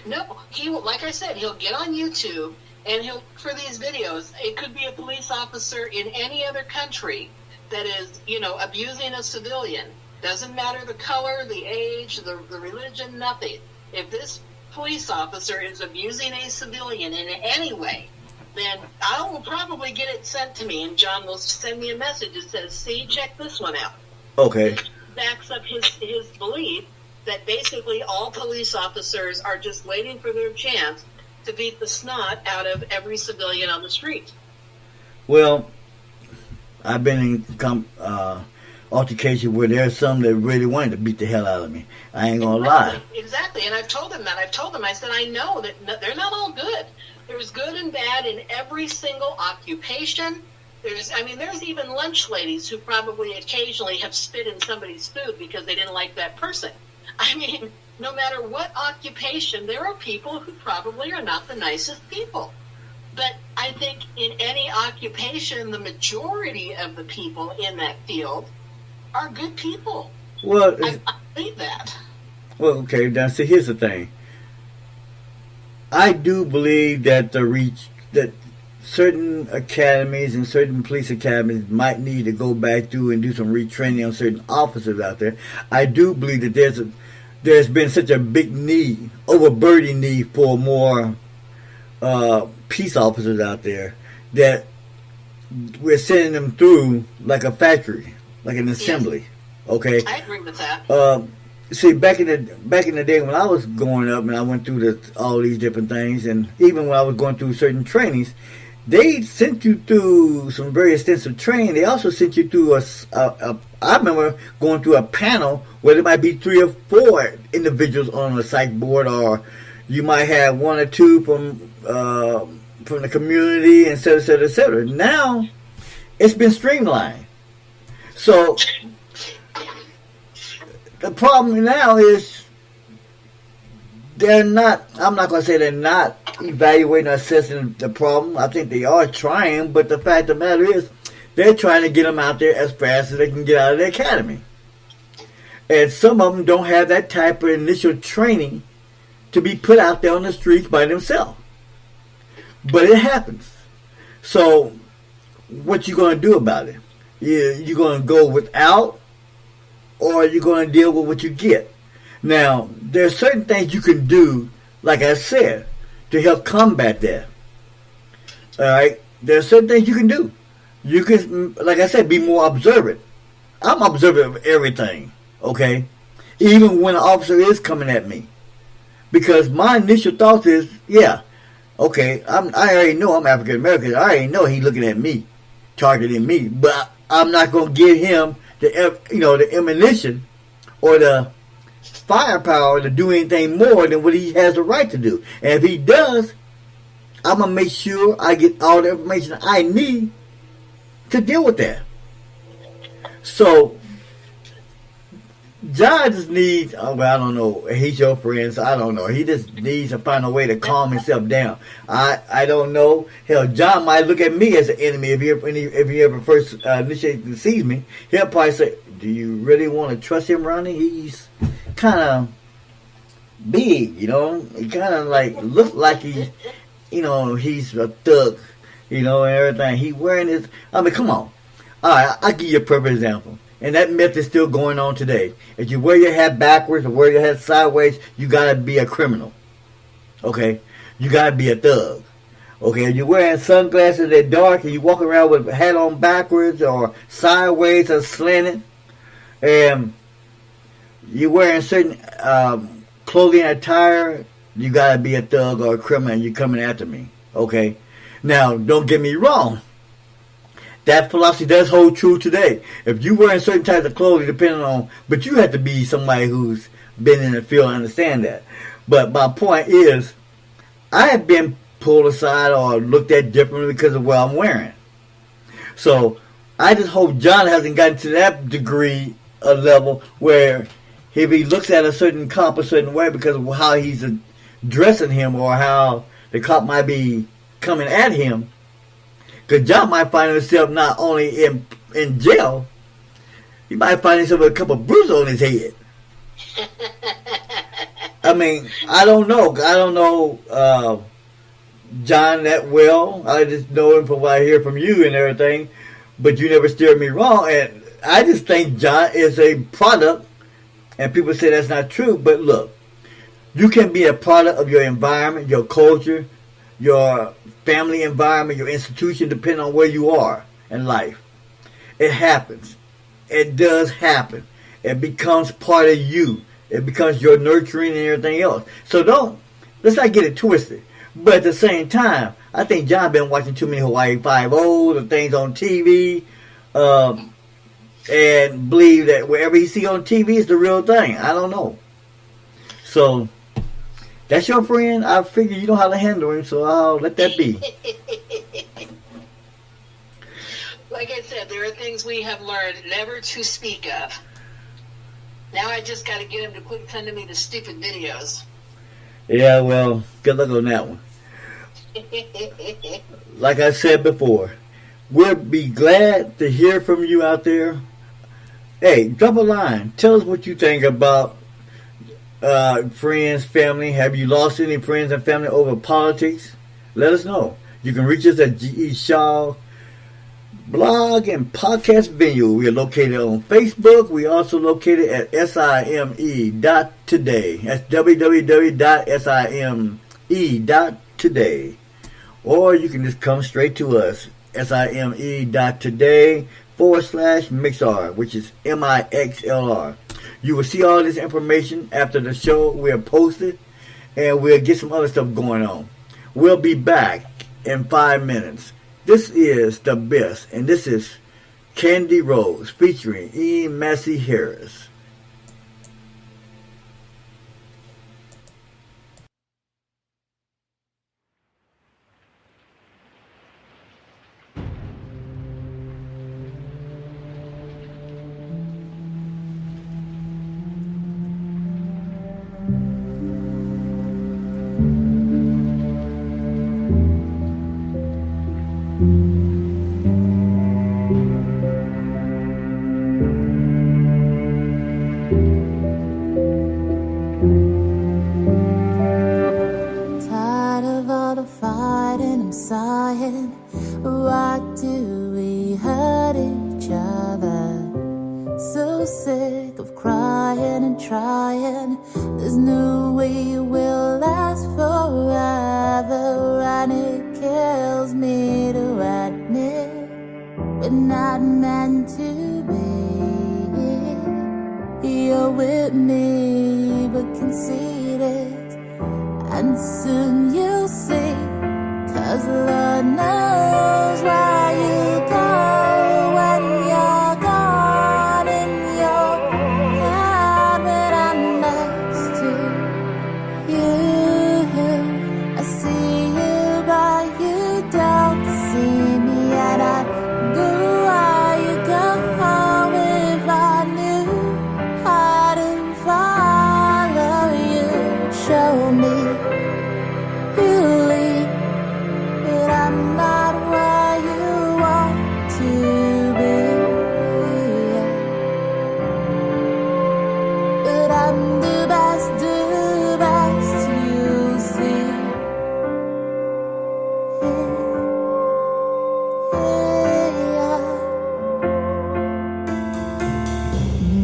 No, he will, like I said, he'll get on YouTube and he'll, for these videos, it could be a police officer in any other country that is, abusing a civilian. Doesn't matter the color, the age, the religion, nothing. If this police officer is abusing a civilian in any way, then I will probably get it sent to me, and John will send me a message that says, see, check this one out. Okay. This backs up his belief that basically all police officers are just waiting for their chance to beat the snot out of every civilian on the street. Well, I've been in altercation where there's some that really wanted to beat the hell out of me. I ain't gonna lie. Exactly, and I've told them that. I said, I know that they're not all good. There's good and bad in every single occupation. There's even lunch ladies who probably occasionally have spit in somebody's food because they didn't like that person. I mean, no matter what occupation, there are people who probably are not the nicest people. But I think in any occupation, the majority of the people in that field are good people. Well, I believe that. Well, okay, now see, here's the thing. I do believe that that certain academies and certain police academies might need to go back through and do some retraining on certain officers out there. I do believe that there's been such a big need, overburdening need for more peace officers out there that we're sending them through like a factory, like an assembly. Yes. Okay, I agree with that. See, back in the day when I was growing up and I went through all these different things, and even when I was going through certain trainings, they sent you through some very extensive training. They also sent you through I remember going through a panel where there might be 3 or 4 individuals on a psych board, or you might have 1 or 2 from the community, et cetera, et cetera, et cetera. Now, it's been streamlined. So, the problem now is I'm not going to say they're not evaluating or assessing the problem. I think they are trying, but the fact of the matter is they're trying to get them out there as fast as they can get out of the academy. And some of them don't have that type of initial training to be put out there on the streets by themselves. But it happens. So, what you going to do about it? You going to go without, or you're going to deal with what you get? Now, there's certain things you can do, like I said, to help combat that. All right? There's certain things you can do. You can, like I said, be more observant. I'm observant of everything, okay? Even when an officer is coming at me. Because my initial thoughts is, yeah, okay, I already know I'm African American. I already know he's looking at me, targeting me. But I'm not going to give him the ammunition or the firepower to do anything more than what he has the right to do. And if he does, I'm going to make sure I get all the information I need to deal with that. So, John just needs, I don't know, he's your friend, so I don't know. He just needs to find a way to calm himself down. I don't know. Hell, John might look at me as an enemy if he ever first initiates and sees me. He'll probably say, do you really want to trust him, Ronnie? He's kind of big, He kind of looks like he's a thug, and everything. He wearing his, come on. All right, I'll give you a perfect example. And that myth is still going on today. If you wear your hat backwards or wear your hat sideways, you gotta be a criminal. Okay? You gotta be a thug. Okay? If you're wearing sunglasses that are dark and you walk around with a hat on backwards or sideways or slanted, and you're wearing certain clothing attire, you gotta be a thug or a criminal and you're coming after me. Okay? Now, don't get me wrong. That philosophy does hold true today. If you're wearing certain types of clothing, but you have to be somebody who's been in the field and understand that. But my point is, I have been pulled aside or looked at differently because of what I'm wearing. So, I just hope John hasn't gotten to that degree of level where if he looks at a certain cop a certain way because of how he's addressing him or how the cop might be coming at him, because John might find himself not only in jail, he might find himself with a couple of bruises on his head. I don't know John that well. I just know him from what I hear from you and everything. But you never steered me wrong. And I just think John is a product. And people say that's not true. But look, you can be a product of your environment, your culture, your family environment, your institution, depending on where you are in life. It happens. It does happen. It becomes part of you. It becomes your nurturing and everything else. So let's not get it twisted. But at the same time, I think John been watching too many Hawaii Five-O's and things on TV, and believe that wherever he see on TV is the real thing. I don't know. So that's your friend. I figure you know how to handle him, so I'll let that be. Like I said, there are things we have learned never to speak of. Now I just got to get him to quit sending me the stupid videos. Yeah, well, good luck on that one. Like I said before, we'll be glad to hear from you out there. Hey, drop a line. Tell us what you think about friends, family. Have you lost any friends and family over politics? Let us know. You can reach us at G.E. Shaw blog and podcast venue. We are located on Facebook. We also located at SIME.today. That's www.sime.today. Or you can just come straight to us. SIME.today/MIXLR, which is MIXLR. You will see all this information after the show. We'll post it, and we'll get some other stuff going on. We'll be back in 5 minutes. This is The Best, and this is Candy Rose featuring E. Massey Harris. Why do we hurt each other? So sick of crying and trying. There's no way we'll last forever, and it kills me to admit we're not meant to be. You're with me but conceited, and soon you'll see. 'Cause Lord knows where you go when you're gone in your head when I'm next to you. I see you but you don't see me, and I go where you go home if I knew how to follow you. Show me you lead, but I'm not where you want to be. But I'm the best you see.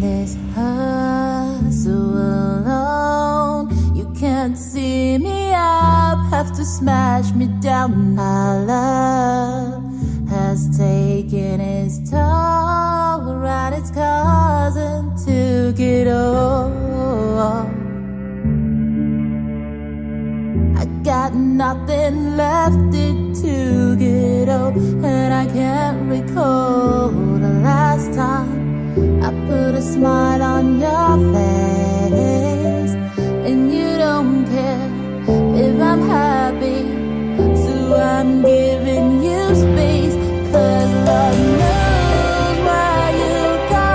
This hurts so alone. You can't see me up, have to smash me down. Our love has taken its toll, and its cousin took it all. I got nothing left to get old, and I can't recall the last time I put a smile on your face, and you don't care if I'm happy. So I'm giving you space, 'cause Lord knows where you go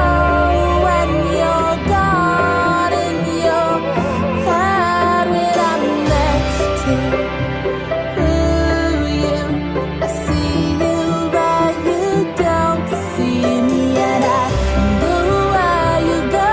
when you're gone in your head when I'm next to you. I see you but you don't see me, and I go where you go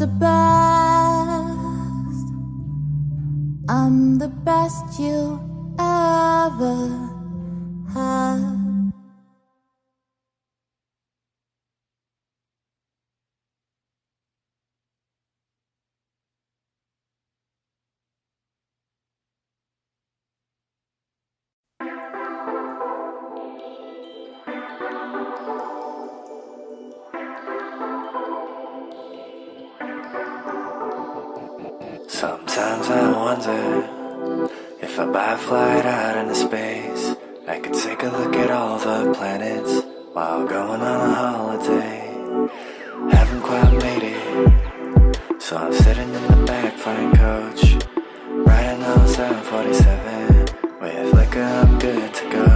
the best. I'm the best you ever had. Sometimes I wonder if I buy a flight out into space, I could take a look at all the planets while going on a holiday. Haven't quite made it, so I'm sitting in the back flying coach, riding on 747 with liquor, I'm good to go.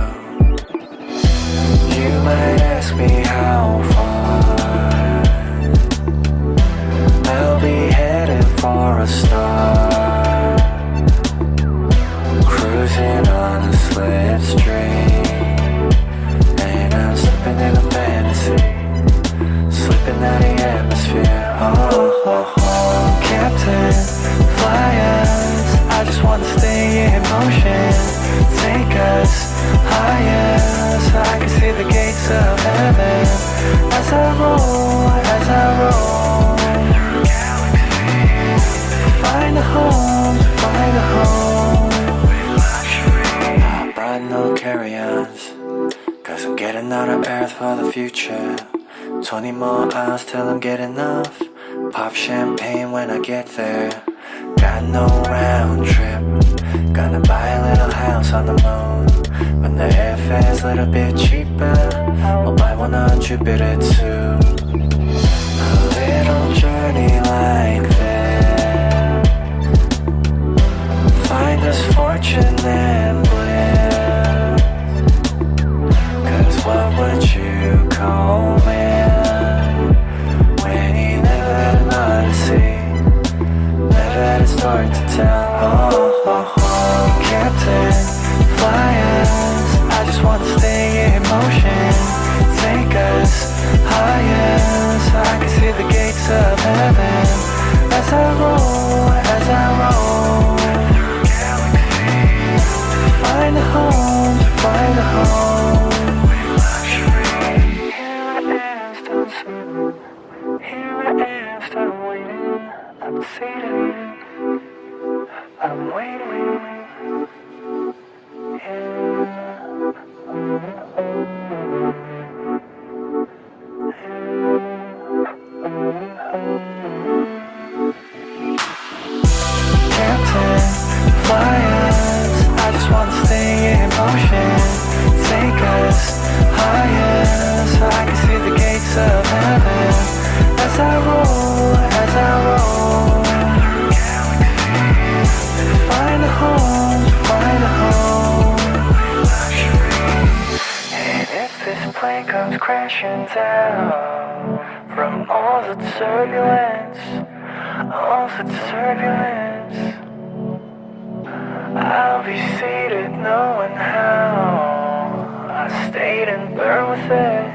You might ask me how far, I'll be headed for a star, cruising on a slipstream, and I'm slipping in a fantasy, slipping out the atmosphere. Oh, oh, oh, Captain, fly us, I just wanna stay in motion, take us higher, so I can see the gates of heaven, as I roll, through galaxies, find a home, with luxury. I brought no carry-ons, cause I'm getting out of Earth for the future. 20 more hours till I'm getting off, pop champagne when I get there. Got no round trip, gonna buy a little house on the moon. When the airfare's a little bit cheaper, we'll buy one on Jupiter too. A little journey like that, find us fortune and bliss. Cause what would you call man when you never had an odyssey, never had a story to tell? Oh, oh, oh, Captain, fly us, I just wanna stay in motion, take us higher, so I can see the gates of heaven, as I roll, through galaxies, find a home, with luxury. Here I am, still waiting, I'm seated, I'm waiting. Captain, fly us, I just wanna stay in motion, take us higher, so I can see the gates of heaven, as I roll, through galaxies, find a home, with luxury. And if this plane comes crashing down from all the turbulence, I'll be seated knowing how I stayed and burned with it.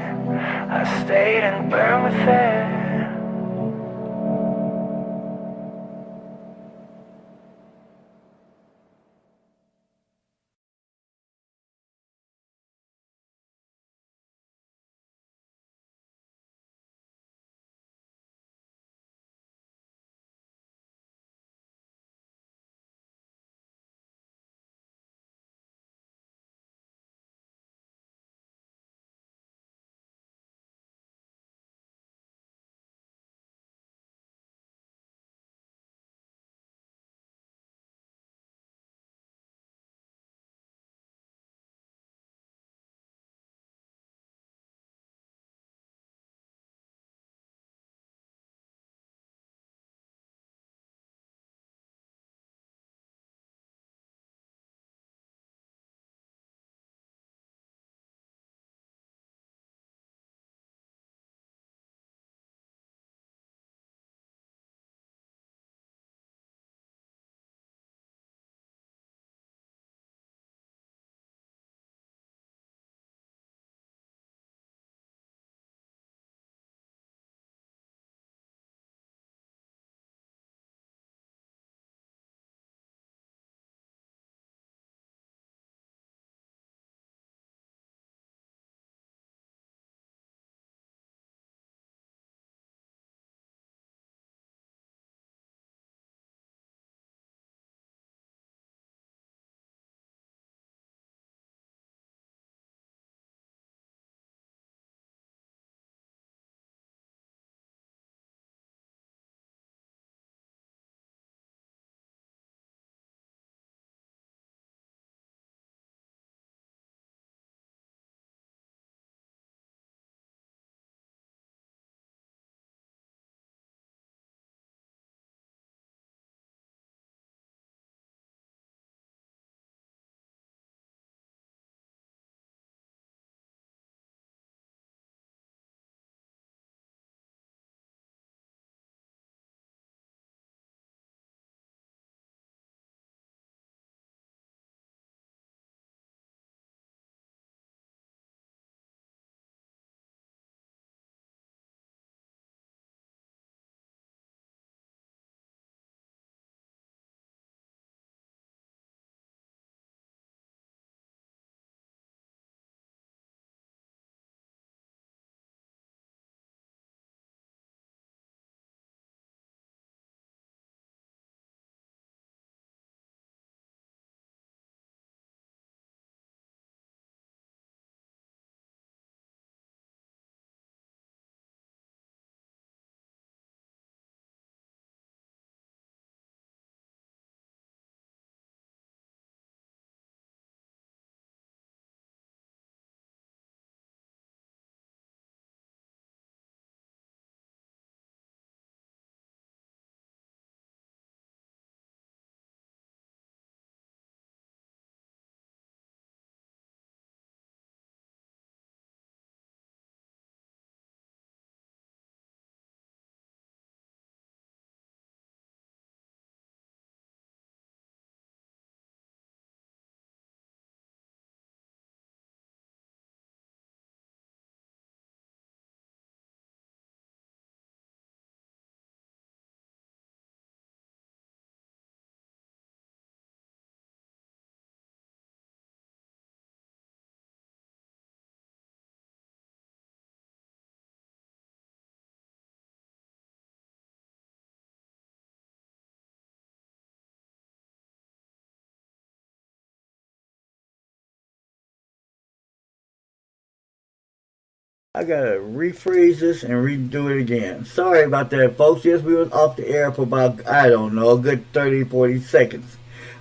I gotta rephrase this and redo it again. Sorry about that, folks. Yes, we was off the air for about, I don't know, a good 30, 40 seconds.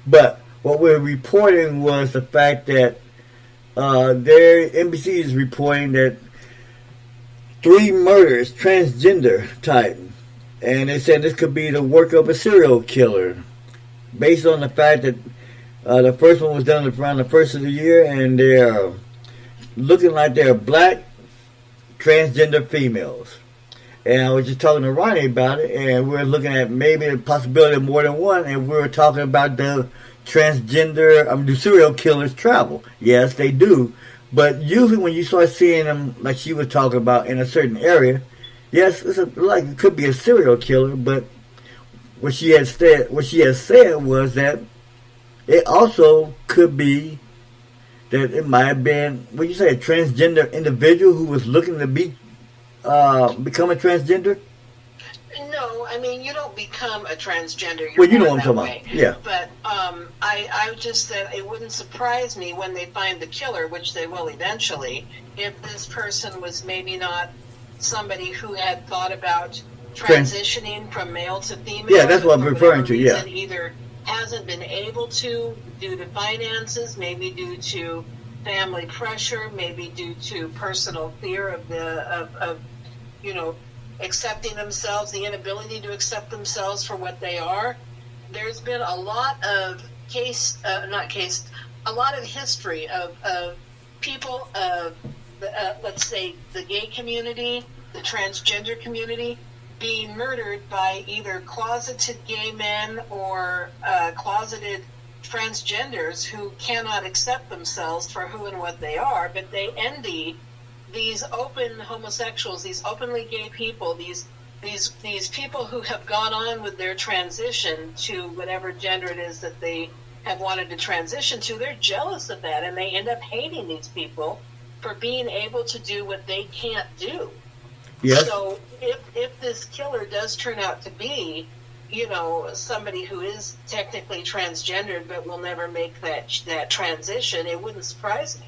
But what we're reporting was the fact that NBC is reporting that 3 murders, transgender type. And they said this could be the work of a serial killer. Based on the fact that the first one was done around the first of the year, and they're looking like they're black transgender females. And I was just talking to Ronnie about it, and we're looking at maybe the possibility of more than one, and we were talking about the transgender, the serial killers travel. Yes, they do. But usually when you start seeing them, like she was talking about, in a certain area, yes, it could be a serial killer, but what she has said was that it also could be that it might have been, what you say, a transgender individual who was looking to become a transgender? No, I mean, you don't become a transgender. You're Well, you know born what I'm that talking way. about. Yeah. But I just said it wouldn't surprise me when they find the killer, which they will eventually, if this person was maybe not somebody who had thought about transitioning from male to female. Yeah, that's what I'm referring to, yeah. Either hasn't been able to due to finances, maybe due to family pressure, maybe due to personal fear of accepting themselves, the inability to accept themselves for what they are. There's been a lot of a lot of history of people of let's say the gay community, the transgender community, being murdered by either closeted gay men or closeted transgenders who cannot accept themselves for who and what they are, but they envy these open homosexuals, these openly gay people, these people who have gone on with their transition to whatever gender it is that they have wanted to transition to. They're jealous of that, and they end up hating these people for being able to do what they can't do. Yes. So if this killer does turn out to be, somebody who is technically transgendered but will never make that transition, it wouldn't surprise me.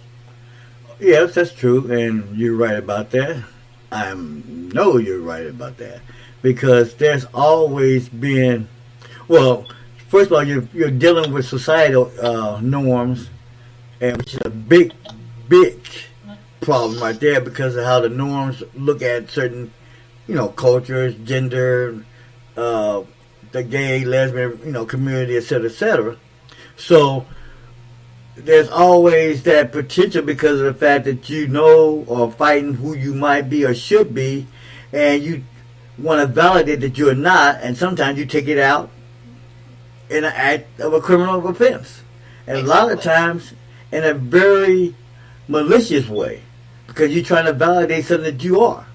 Yes, that's true, and you're right about that. I know you're right about that, because there's always been, well, first of all, you're dealing with societal norms, and which is a big problem right there, because of how the norms look at certain, cultures, gender, the gay, lesbian, community, etc., etc. So there's always that potential because of the fact that or fighting who you might be or should be, and you want to validate that you're not, and sometimes you take it out in an act of a criminal offense. And Exactly. A lot of times in a very malicious way, because you're trying to validate something that you are.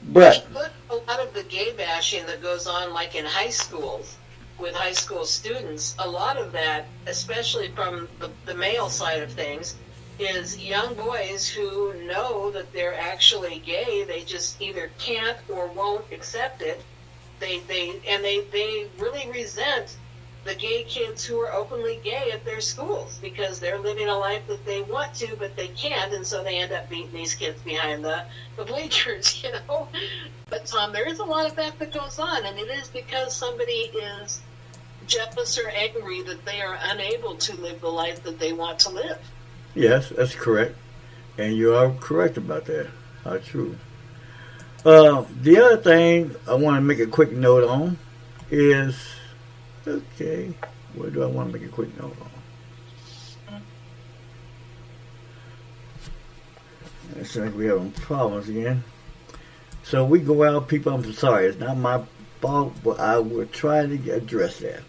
But A lot of the gay bashing that goes on, like in high schools, with high school students, a lot of that, especially from the male side of things, is young boys who know that they're actually gay. They just either can't or won't accept it. They really resent the gay kids who are openly gay at their schools because they're living a life that they want to, but they can't, and so they end up beating these kids behind the bleachers, But, Tom, there is a lot of that goes on, and it is because somebody is jealous or angry that they are unable to live the life that they want to live. yes, that's correct. And you are correct about that. How true. The other thing I want to make a quick note on is, okay, what do I want to make a quick note on? It seems like we're having problems again. So we go out, people, I'm sorry, it's not my fault, but I will try to address that.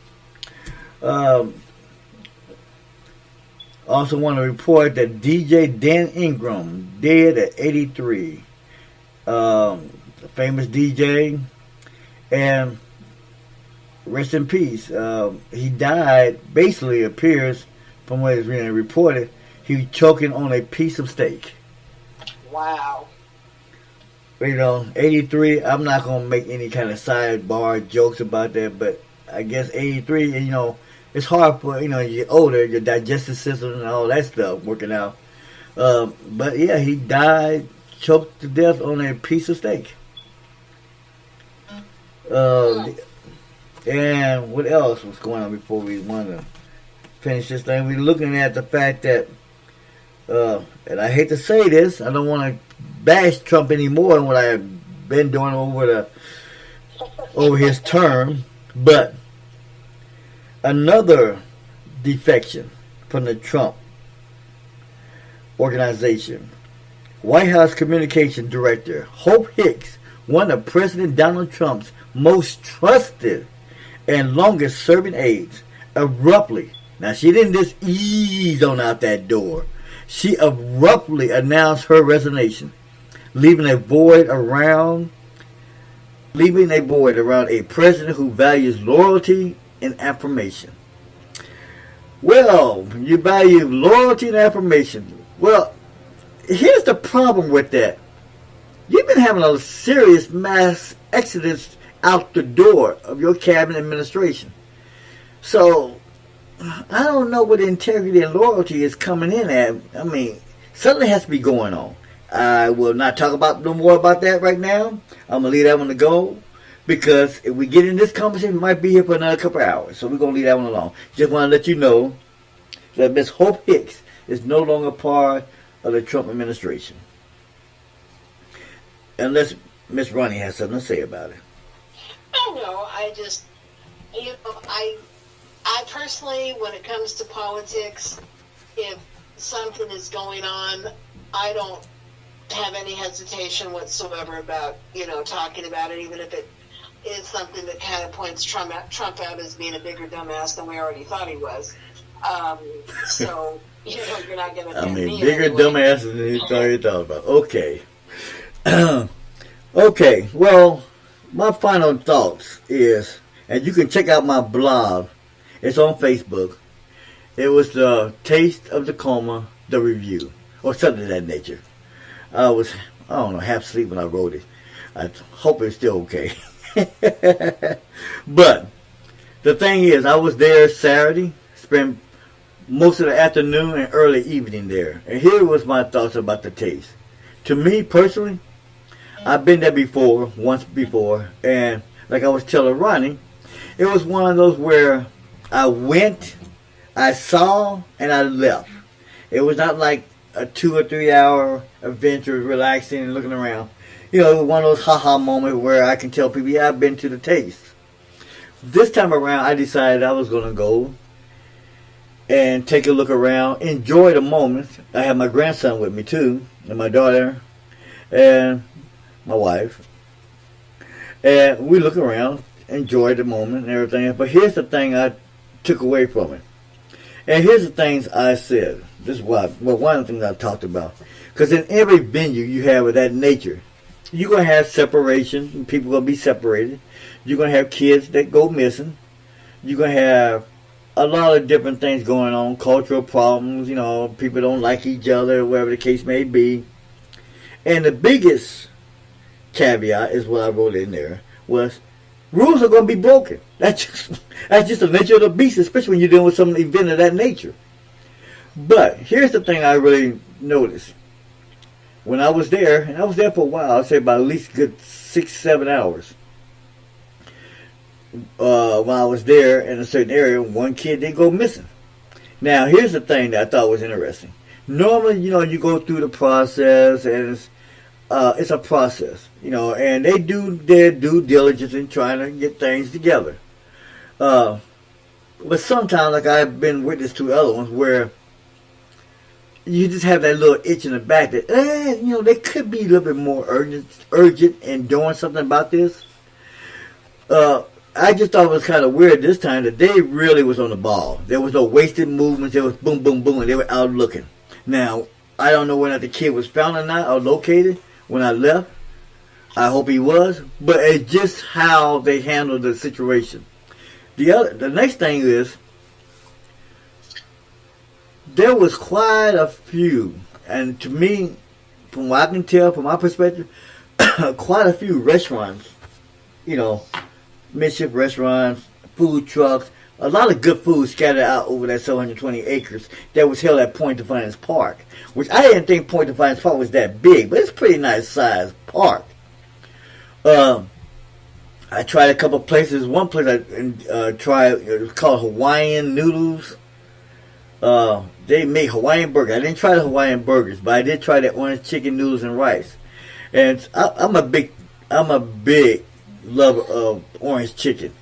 Also want to report that DJ Dan Ingram, dead at 83. A famous DJ, and rest in peace. He died, basically appears, from what is being reported, he was choking on a piece of steak. Wow. 83, I'm not going to make any kind of sidebar jokes about that, but I guess 83, it's hard for, you get older, your digestive system and all that stuff working out. But yeah, he died, choked to death on a piece of steak. And what else was going on before we want to finish this thing? We're looking at the fact that, and I hate to say this, I don't want to bash Trump anymore than what I've been doing over his term, but another defection from the Trump organization. White House Communication Director Hope Hicks, one of President Donald Trump's most trusted and longest serving aides, abruptly, now she didn't just ease on out that door, she abruptly announced her resignation, leaving a void around a president who values loyalty and affirmation. Well, you value loyalty and affirmation. Well, here's the problem with that. You've been having a serious mass exodus out the door of your cabinet administration. So, I don't know what integrity and loyalty is coming in at. I mean, something has to be going on. I will not talk about no more about that right now. I'm going to leave that one to go. Because if we get in this conversation, we might be here for another couple of hours. So we're going to leave that one alone. Just want to let you know that Miss Hope Hicks is no longer part of the Trump administration. Unless Miss Rhani has something to say about it. No, I just, I personally, when it comes to politics, if something is going on, I don't have any hesitation whatsoever about, talking about it, even if it is something that kind of points Trump out as being a bigger dumbass than we already thought he was. So, you're not going to offend me. Bigger dumbass than you already thought about. Okay. Okay, well, my final thoughts is, and you can check out my blog. It's on Facebook. It was the Taste of Tacoma, the review, or something of that nature. I was, half asleep when I wrote it. I hope it's still okay. But the thing is, I was there Saturday, spent most of the afternoon and early evening there. And here was my thoughts about the taste. To me personally, I've been there once before, and like I was telling Ronnie, it was one of those where I went, I saw, and I left. It was not like a 2 or 3 hour adventure, relaxing and looking around. It was one of those haha moments where I can tell people, yeah, I've been to the taste. This time around, I decided I was going to go and take a look around, enjoy the moment. I have my grandson with me too, and my daughter, and my wife. And we look around, enjoy the moment and everything. But here's the thing I took away from it. And here's the things I said. This is one of the things I talked about. Because in every venue you have of that nature, you're going to have separation. And people are going to be separated. You're going to have kids that go missing. You're going to have a lot of different things going on. Cultural problems, people don't like each other, whatever the case may be. And the biggest caveat is what I wrote in there was rules are going to be broken. That's just the nature of the beast, especially when you're dealing with some event of that nature. But here's the thing I really noticed. When I was there, and I was there for a while, I'd say about at least good 6-7 hours. While I was there in a certain area, one kid did go missing. Now, here's the thing that I thought was interesting. Normally, you go through the process, and it's a process, and they do their due diligence in trying to get things together. But sometimes, like I've been witness to other ones, where you just have that little itch in the back that, they could be a little bit more urgent in doing something about this. I just thought it was kind of weird this time that they really was on the ball. There was no wasted movements. There was boom, boom, boom, and they were out looking. Now, I don't know whether the kid was found or not, or located when I left. I hope he was. But it's just how they handled the situation. The next thing is, there was quite a few, and to me, from what I can tell, from my perspective, quite a few restaurants, midship restaurants, food trucks, a lot of good food scattered out over that 720 acres that was held at Point Defiance Park, which I didn't think Point Defiance Park was that big, but it's a pretty nice sized park. I tried a couple places. One place I tried, it was called Hawaiian Noodles. They make Hawaiian burgers. I didn't try the Hawaiian burgers, but I did try the orange chicken noodles and rice. And I'm a big lover of orange chicken.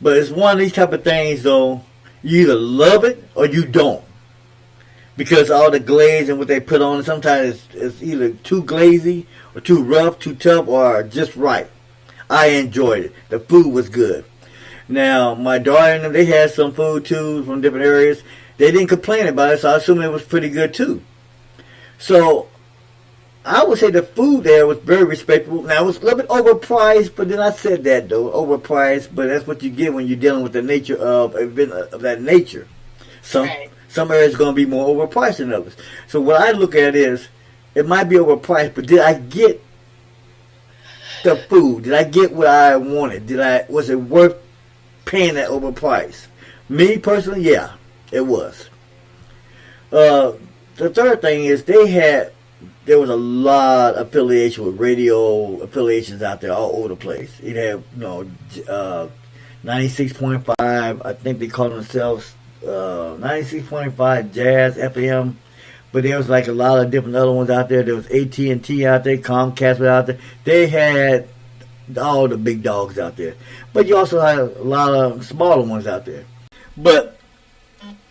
But it's one of these type of things, though, you either love it or you don't. Because all the glaze and what they put on it, sometimes it's either too glazy or too rough, too tough, or just right. I enjoyed it. The food was good. Now, my daughter and them, they had some food, too, from different areas. They didn't complain about it, so I assume it was pretty good, too. So, I would say the food there was very respectable. Now, it was a little bit overpriced, but then I said that, though, overpriced, but that's what you get when you're dealing with the nature of that nature. Some areas are going to be more overpriced than others. So, what I look at is, it might be overpriced, but did I get the food? Did I get what I wanted? Was it worth paying that overprice? Me, personally, yeah, it was. The third thing is there was a lot of affiliation with radio affiliations out there all over the place. You'd have, 96.5, I think they call themselves 96.5 Jazz FM, but there was like a lot of different other ones out there. There was AT&T out there, Comcast was out there. They had all the big dogs out there. But you also had a lot of smaller ones out there. But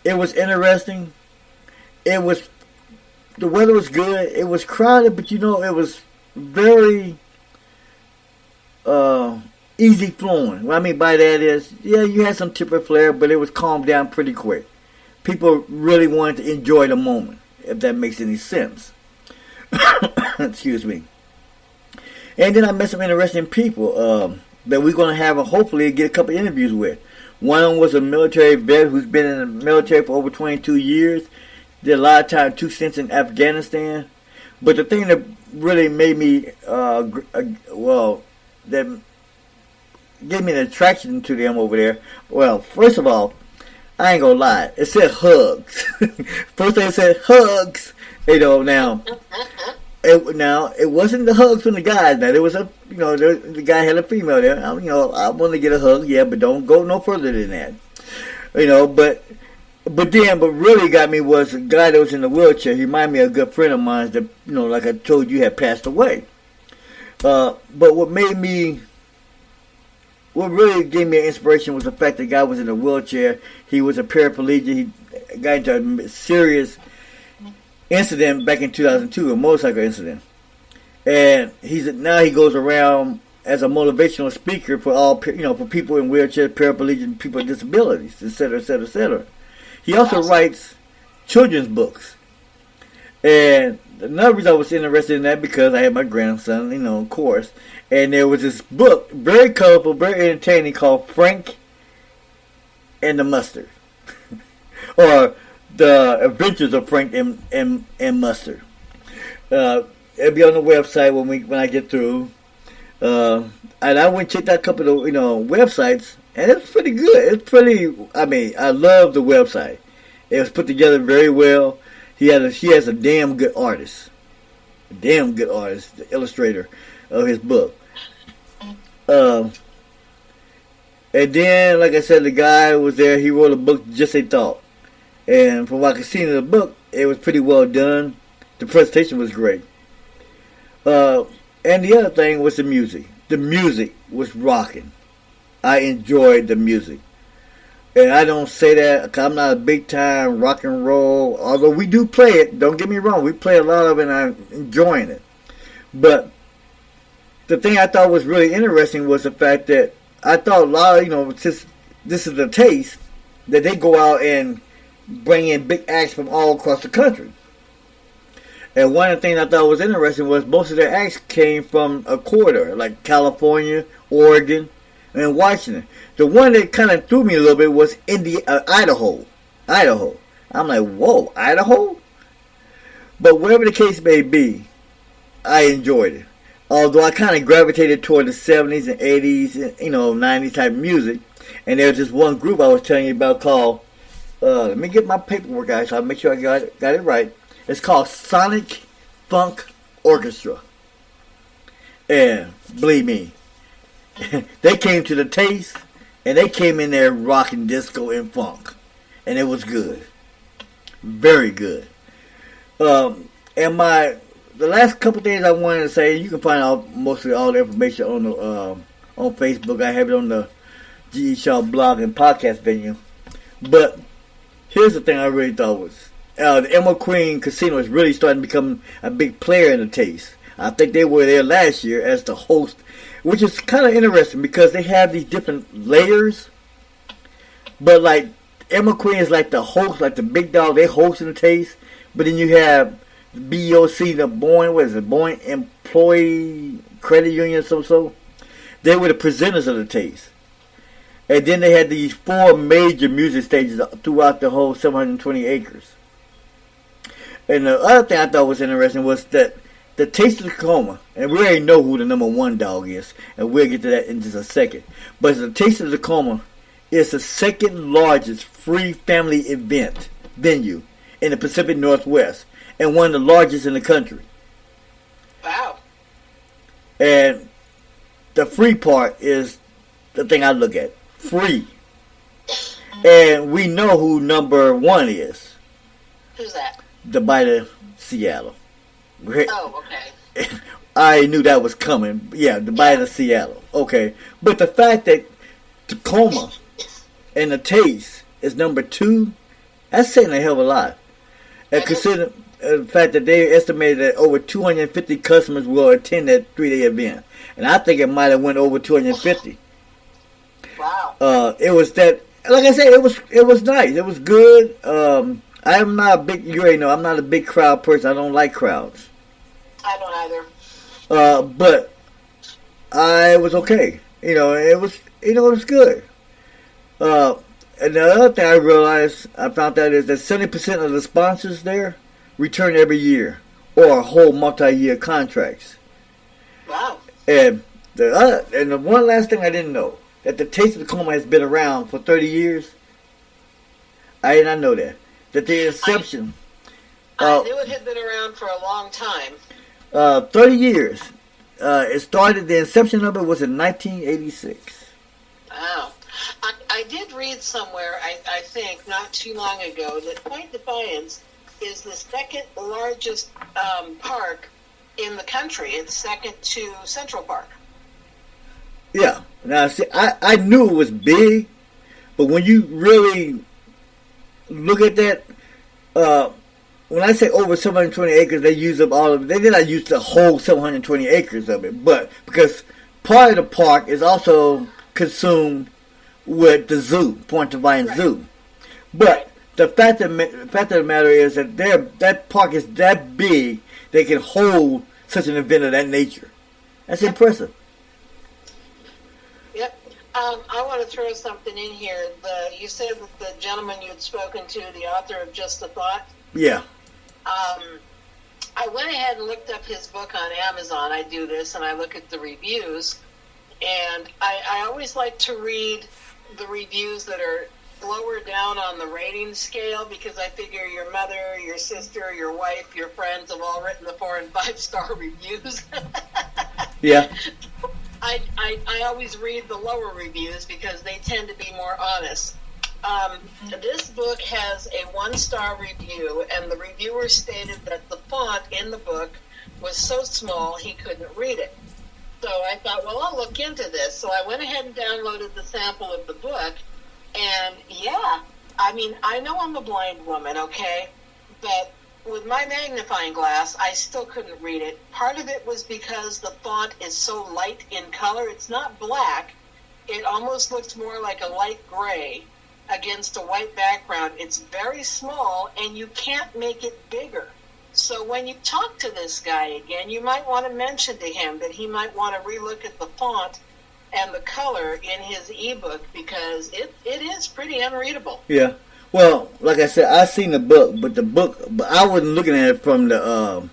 it was interesting. The weather was good. It was crowded, but it was very easy flowing. What I mean by that is, yeah, you had some tip or flare, but it was calmed down pretty quick. People really wanted to enjoy the moment, if that makes any sense. Excuse me. And then I met some interesting people that we're going to have hopefully get a couple interviews with. One of them was a military vet who's been in the military for over 22 years. Did a lot of time, 2 stints in Afghanistan. But the thing that really made me, that gave me an attraction to them over there. Well, first of all, I ain't gonna lie. It said hugs. First thing it said hugs. Now it wasn't the hugs from the guys. Now there was the guy had a female there. I want to get a hug, yeah, but don't go no further than that. But really got me was a guy that was in the wheelchair. He reminded me of a good friend of mine that, like I told you, had passed away. But what really gave me an inspiration was the fact that the guy was in a wheelchair. He was a paraplegic. He got into a serious incident back in 2002, a motorcycle incident. And now he goes around as a motivational speaker for all, for people in wheelchairs, paraplegic, people with disabilities, etc., etc., etc. He also writes children's books. And another reason I was interested in that because I had my grandson, of course. And there was this book, very colorful, very entertaining, called Frank and the Mustard. Or The Adventures of Frank and Mustard. It'll be on the website when I get through. And I went and checked out a couple of websites, and it's pretty good. I love the website. It was put together very well. He has a damn good artist. The illustrator of his book. And then, like I said, the guy was there. He wrote a book, Just a Thought. And from what I could see in the book, it was pretty well done. The presentation was great. And the other thing was the music. The music was rocking. I enjoyed the music. And I don't say that because I'm not a big-time rock and roll. Although we do play it. Don't get me wrong. We play a lot of it and I'm enjoying it. But the thing I thought was really interesting was the fact that I thought a lot of, since this is the taste, that they go out and bring in big acts from all across the country. And one of the things I thought was interesting was most of their acts came from a corridor, like California, Oregon, and Washington. The one that kind of threw me a little bit was Idaho. I'm like, whoa, Idaho? But whatever the case may be, I enjoyed it. Although I kind of gravitated toward the 70s and 80s, 90s type of music. And there's this one group I was telling you about called, let me get my paperwork out so I'll make sure I got it right. It's called Sonic Funk Orchestra. And believe me, they came to the taste, and they came in there rocking disco and funk. And it was good. Very good. And the last couple things I wanted to say, you can find out mostly all the information on Facebook. I have it on the G.E. Shaw blog and podcast venue. But here's the thing I really thought was, the Emerald Queen Casino is really starting to become a big player in the taste. I think they were there last year as the host, which is kind of interesting because they have these different layers. But like Emerald Queen is like the host, like the big dog, they host in the taste. But then you have the BOC, the Boeing Employee Credit Union, so. They were the presenters of the taste. And then they had these 4 major music stages throughout the whole 720 acres. And the other thing I thought was interesting was that the Taste of Tacoma, and we already know who the number 1 dog is, and we'll get to that in just a second. But the Taste of Tacoma is the second largest free family event venue in the Pacific Northwest, and one of the largest in the country. Wow. And the free part is the thing I look at. Free. And we know who number 1 is. Who's that? The Bite of Seattle. Oh, okay. I knew that was coming. Yeah, the Bite of Seattle. Okay. But the fact that Tacoma and the taste is number 2, that's saying a hell of a lot. And consider the fact that they estimated that over 250 customers will attend that 3-day event. And I think it might have went over 250. Wow. It was that, like I said, it was nice. It was good. I'm not a big, you already know, I'm not a big crowd person. I don't like crowds. I don't either. But I was okay. It was good. And the other thing I found out is that 70% of the sponsors there return every year or hold multi-year contracts. Wow. And the one last thing I didn't know, that the Taste of Tacoma has been around for 30 years. I did not know that. That the inception. I knew it had been around for a long time. 30 years. It started, the inception of it was in 1986. Wow. I did read somewhere, I think, not too long ago, that Point Defiance is the second largest park in the country. It's second to Central Park. Yeah. Now, see, I knew it was big, but when you really look at that, when I say over 720 acres, they use up all of it. They did not use the whole 720 acres of it, but because part of the park is also consumed with the zoo, Point Defiance Zoo. But the fact of the matter is that that park is that big, they can hold such an event of that nature. That's impressive. Yep. I want to throw something in here. You said that the gentleman you had spoken to, the author of Just a Thought. Yeah. I went ahead and looked up his book on Amazon. I do this, and I look at the reviews. And I always like to read the reviews that are lower down on the rating scale, because I figure your mother, your sister, your wife, your friends have all written the 4- and 5-star reviews. Yeah. I always read the lower reviews because they tend to be more honest. This book has a 1-star review, and the reviewer stated that the font in the book was so small he couldn't read it. So I thought, well, I'll look into this. So I went ahead and downloaded the sample of the book, and yeah, I mean, I know I'm a blind woman, okay, but with my magnifying glass, I still couldn't read it. Part of it was because the font is so light in color. It's not black. It almost looks more like a light gray against a white background. It's very small, and you can't make it bigger. So when you talk to this guy again, you might want to mention to him that he might want to relook at the font and the color in his ebook, because it is pretty unreadable. Yeah. Well, like I said, I seen the book, but I wasn't looking at it from the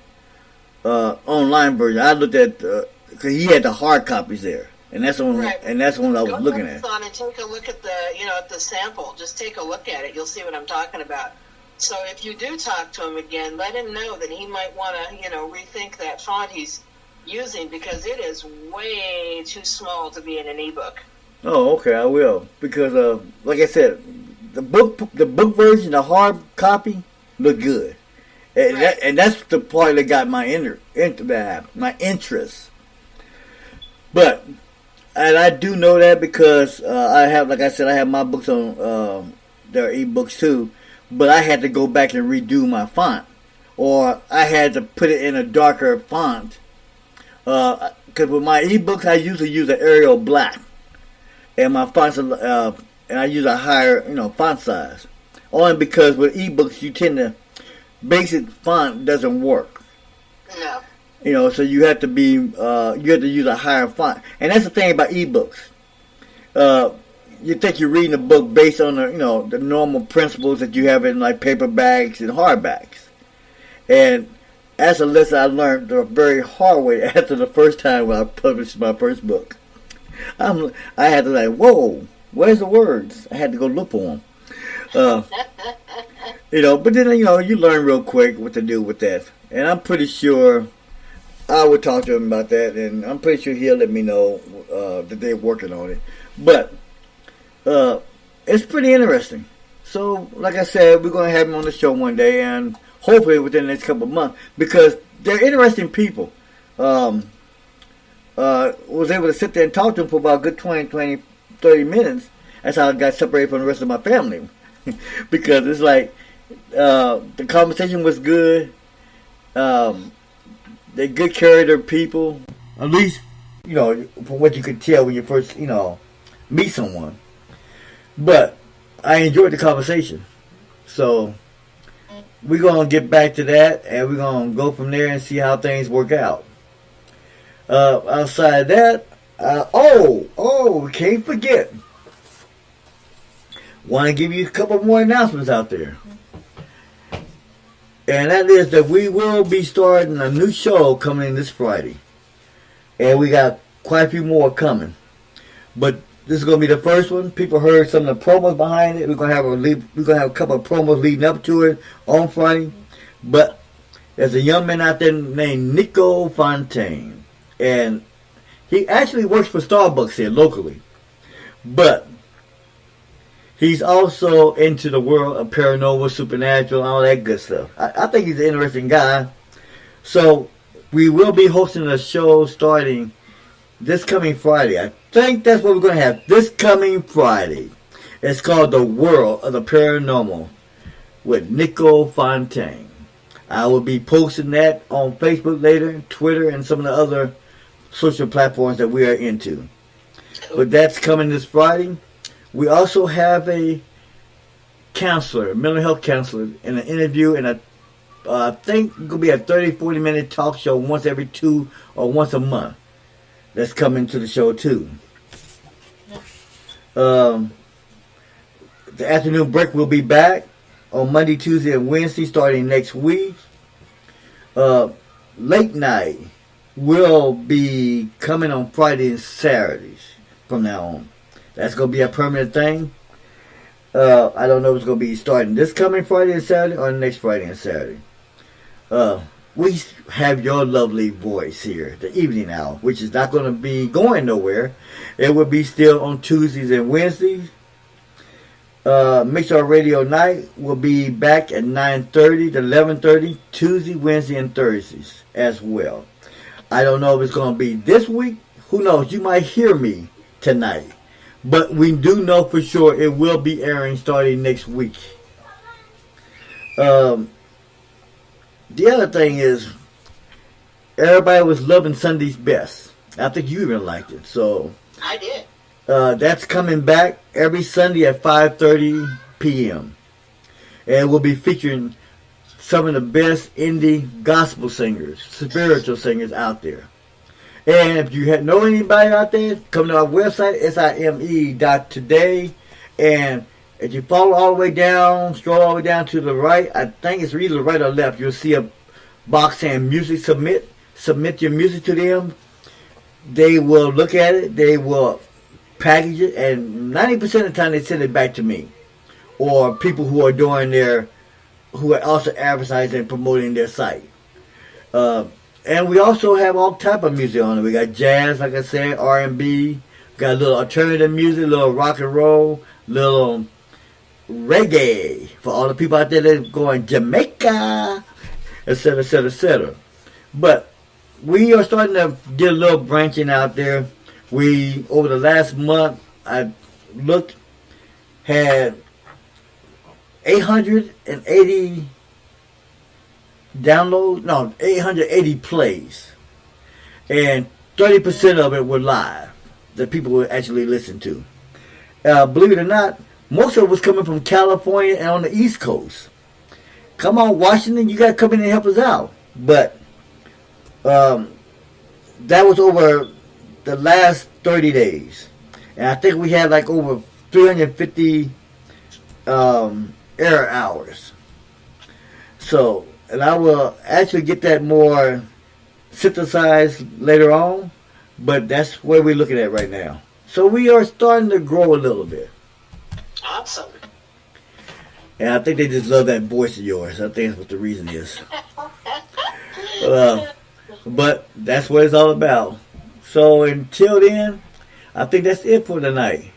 online version. I looked at because he had the hard copies there, and that's the one, Right. and that's the one I was Go to looking at. Amazon and take a look at the sample. Just take a look at it. You'll see what I'm talking about. So if you do talk to him again, let him know that he might want to, rethink that font he's using, because it is way too small to be in an ebook. Oh, okay, I will, because like I said, the book version, the hard copy, look good, and, Right. and that's the part that got my my interest. But and I do know that because I have, like I said, I have my books on their ebooks too, but I had to go back and redo my font, or I had to put it in a darker font. Because with my ebooks, I usually use an Arial Black, and my fonts are, and I use a higher, font size. Only because with ebooks, you tend to basic font doesn't work. No. So you have to use a higher font, and that's the thing about ebooks. You think you're reading a book based on the normal principles that you have in like paperbacks and hardbacks, and as a lesson I learned the very hard way after the first time when I published my first book. I had to like, whoa, where's the words? I had to go look for them. But then you learn real quick what to do with that, and I'm pretty sure I would talk to him about that, and I'm pretty sure he'll let me know that they're working on it. But it's pretty interesting. So, like I said, we're going to have him on the show one day, and hopefully within the next couple of months, because they're interesting people. Was able to sit there and talk to them for about a good 20, 30 minutes. That's how I got separated from the rest of my family. Because it's like, the conversation was good. They're good character people. At least, from what you could tell when you first, meet someone. But I enjoyed the conversation. So we're going to get back to that, and we're going to go from there and see how things work out. Outside that, we can't forget. Want to give you a couple more announcements out there. And that is that we will be starting a new show coming in this Friday. And we got quite a few more coming. But this is going to be the first one. People heard some of the promos behind it. We're going to have a couple of promos leading up to it on Friday. But there's a young man out there named Nico Fontaine. And he actually works for Starbucks here locally. But he's also into the world of paranormal, supernatural, and all that good stuff. I think he's an interesting guy. So we will be hosting a show starting this coming Friday. I think that's what we're going to have this coming Friday. It's called The World of the Paranormal with Nico Fontaine. I will be posting that on Facebook later, Twitter, and some of the other social platforms that we are into. But that's coming this Friday. We also have a counselor, mental health counselor, in an interview, and I think it's going to be a 30-40 minute talk show once every 2 or once a month. That's coming to the show too. The afternoon break will be back on Monday, Tuesday, and Wednesday starting next week. Late night will be coming on Friday and Saturdays from now on. That's going to be a permanent thing. I don't know if it's going to be starting this coming Friday and Saturday or next Friday and Saturday. We have your lovely voice here, the evening hour, which is not going to be going nowhere. It will be still on Tuesdays and Wednesdays. MIXLR Radio Night will be back at 9:30 to 11:30, Tuesday, Wednesday, and Thursdays as well. I don't know if it's going to be this week. Who knows? You might hear me tonight. But we do know for sure it will be airing starting next week. The other thing is, everybody was loving Sunday's Best. I think you even liked it. So I did. That's coming back every Sunday at 5:30 p.m. And we'll be featuring some of the best indie gospel singers, spiritual singers out there. And if you know anybody out there, come to our website, SIME.today. And if you follow all the way down, scroll all the way down to the right, I think it's either right or left, you'll see a box saying music submit. Submit your music to them. they will look at it, they will package it, and 90% of the time they send it back to me. Or people who are who are also advertising and promoting their site. And we also have all type of music on it. We got jazz, like I said, R&B, got a little alternative music, a little rock and roll, little reggae for all the people out there that are going Jamaica, etc., etc., etc. But we are starting to get a little branching out there. We, over the last month, I looked, had 880 downloads, no, 880 plays. And 30% of it were live that people would actually listen to. Believe it or not, most of it was coming from California and on the East Coast. Come on, Washington, you got to come in and help us out. But that was over the last 30 days. And I think we had like over 350 error hours. So, and I will actually get that more synthesized later on, but that's where we're looking at right now. So we are starting to grow a little bit. Awesome. And I think they just love that voice of yours. I think that's what the reason is. But that's what it's all about. So until then, I think that's it for tonight.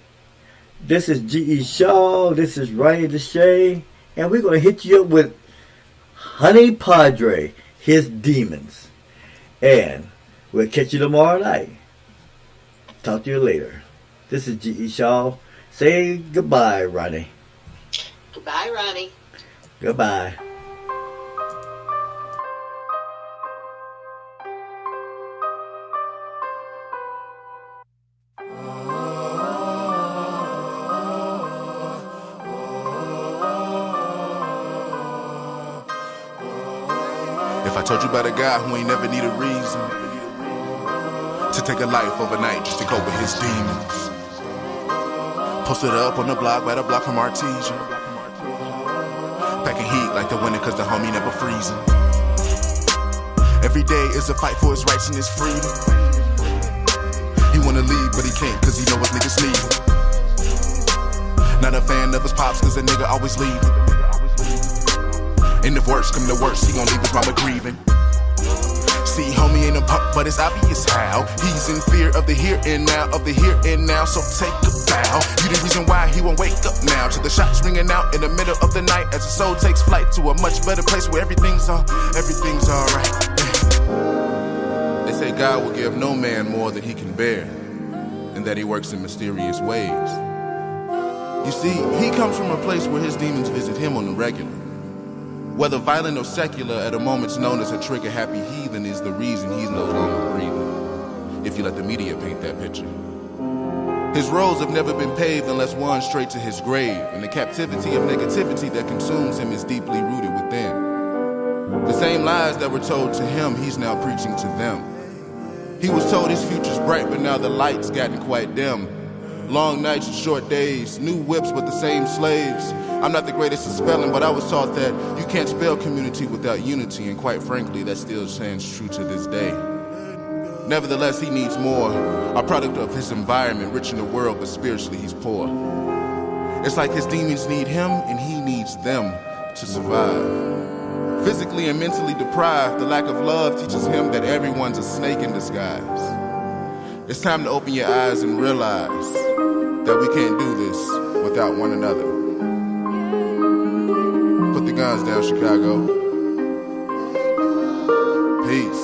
This is G.E. Shaw. This is Rhani D Chae. And we're going to hit you up with Honey Padre, His Demons. And we'll catch you tomorrow night. Talk to you later. This is G.E. Shaw. Say goodbye, Ronnie. Goodbye, Ronnie. Goodbye. If I told you about a guy who ain't never need a reason to take a life overnight just to cope with his demons. Posted up on the block, right a block from Artesia. Packing heat like the winter cause the homie never freezing. Every day is a fight for his rights and his freedom. He wanna leave but he can't cause he know his niggas leave him. Not a fan of his pops cause a nigga always leave him. And if worse come to worse, he gon' leave his mama grieving. See, homie ain't a punk, but it's obvious how he's in fear of the here and now, of the here and now. So take a bow. You the reason why he won't wake up now. To the shots ringing out in the middle of the night as the soul takes flight to a much better place where everything's alright. They say God will give no man more than he can bear, and that he works in mysterious ways. You see, he comes from a place where his demons visit him on the regular. Whether violent or secular, at a moment's notice, a trigger-happy heathen is the reason he's no longer breathing, if you let the media paint that picture. His roads have never been paved unless one straight to his grave, and the captivity of negativity that consumes him is deeply rooted within. The same lies that were told to him, he's now preaching to them. He was told his future's bright, but now the light's gotten quite dim. Long nights and short days, new whips with the same slaves. I'm not the greatest at spelling, but I was taught that you can't spell community without unity, and quite frankly, that still stands true to this day. Nevertheless, he needs more, a product of his environment, rich in the world, but spiritually he's poor. It's like his demons need him, and he needs them to survive. Physically and mentally deprived, the lack of love teaches him that everyone's a snake in disguise. It's time to open your eyes and realize that we can't do this without one another. Put the guns down, Chicago. Peace.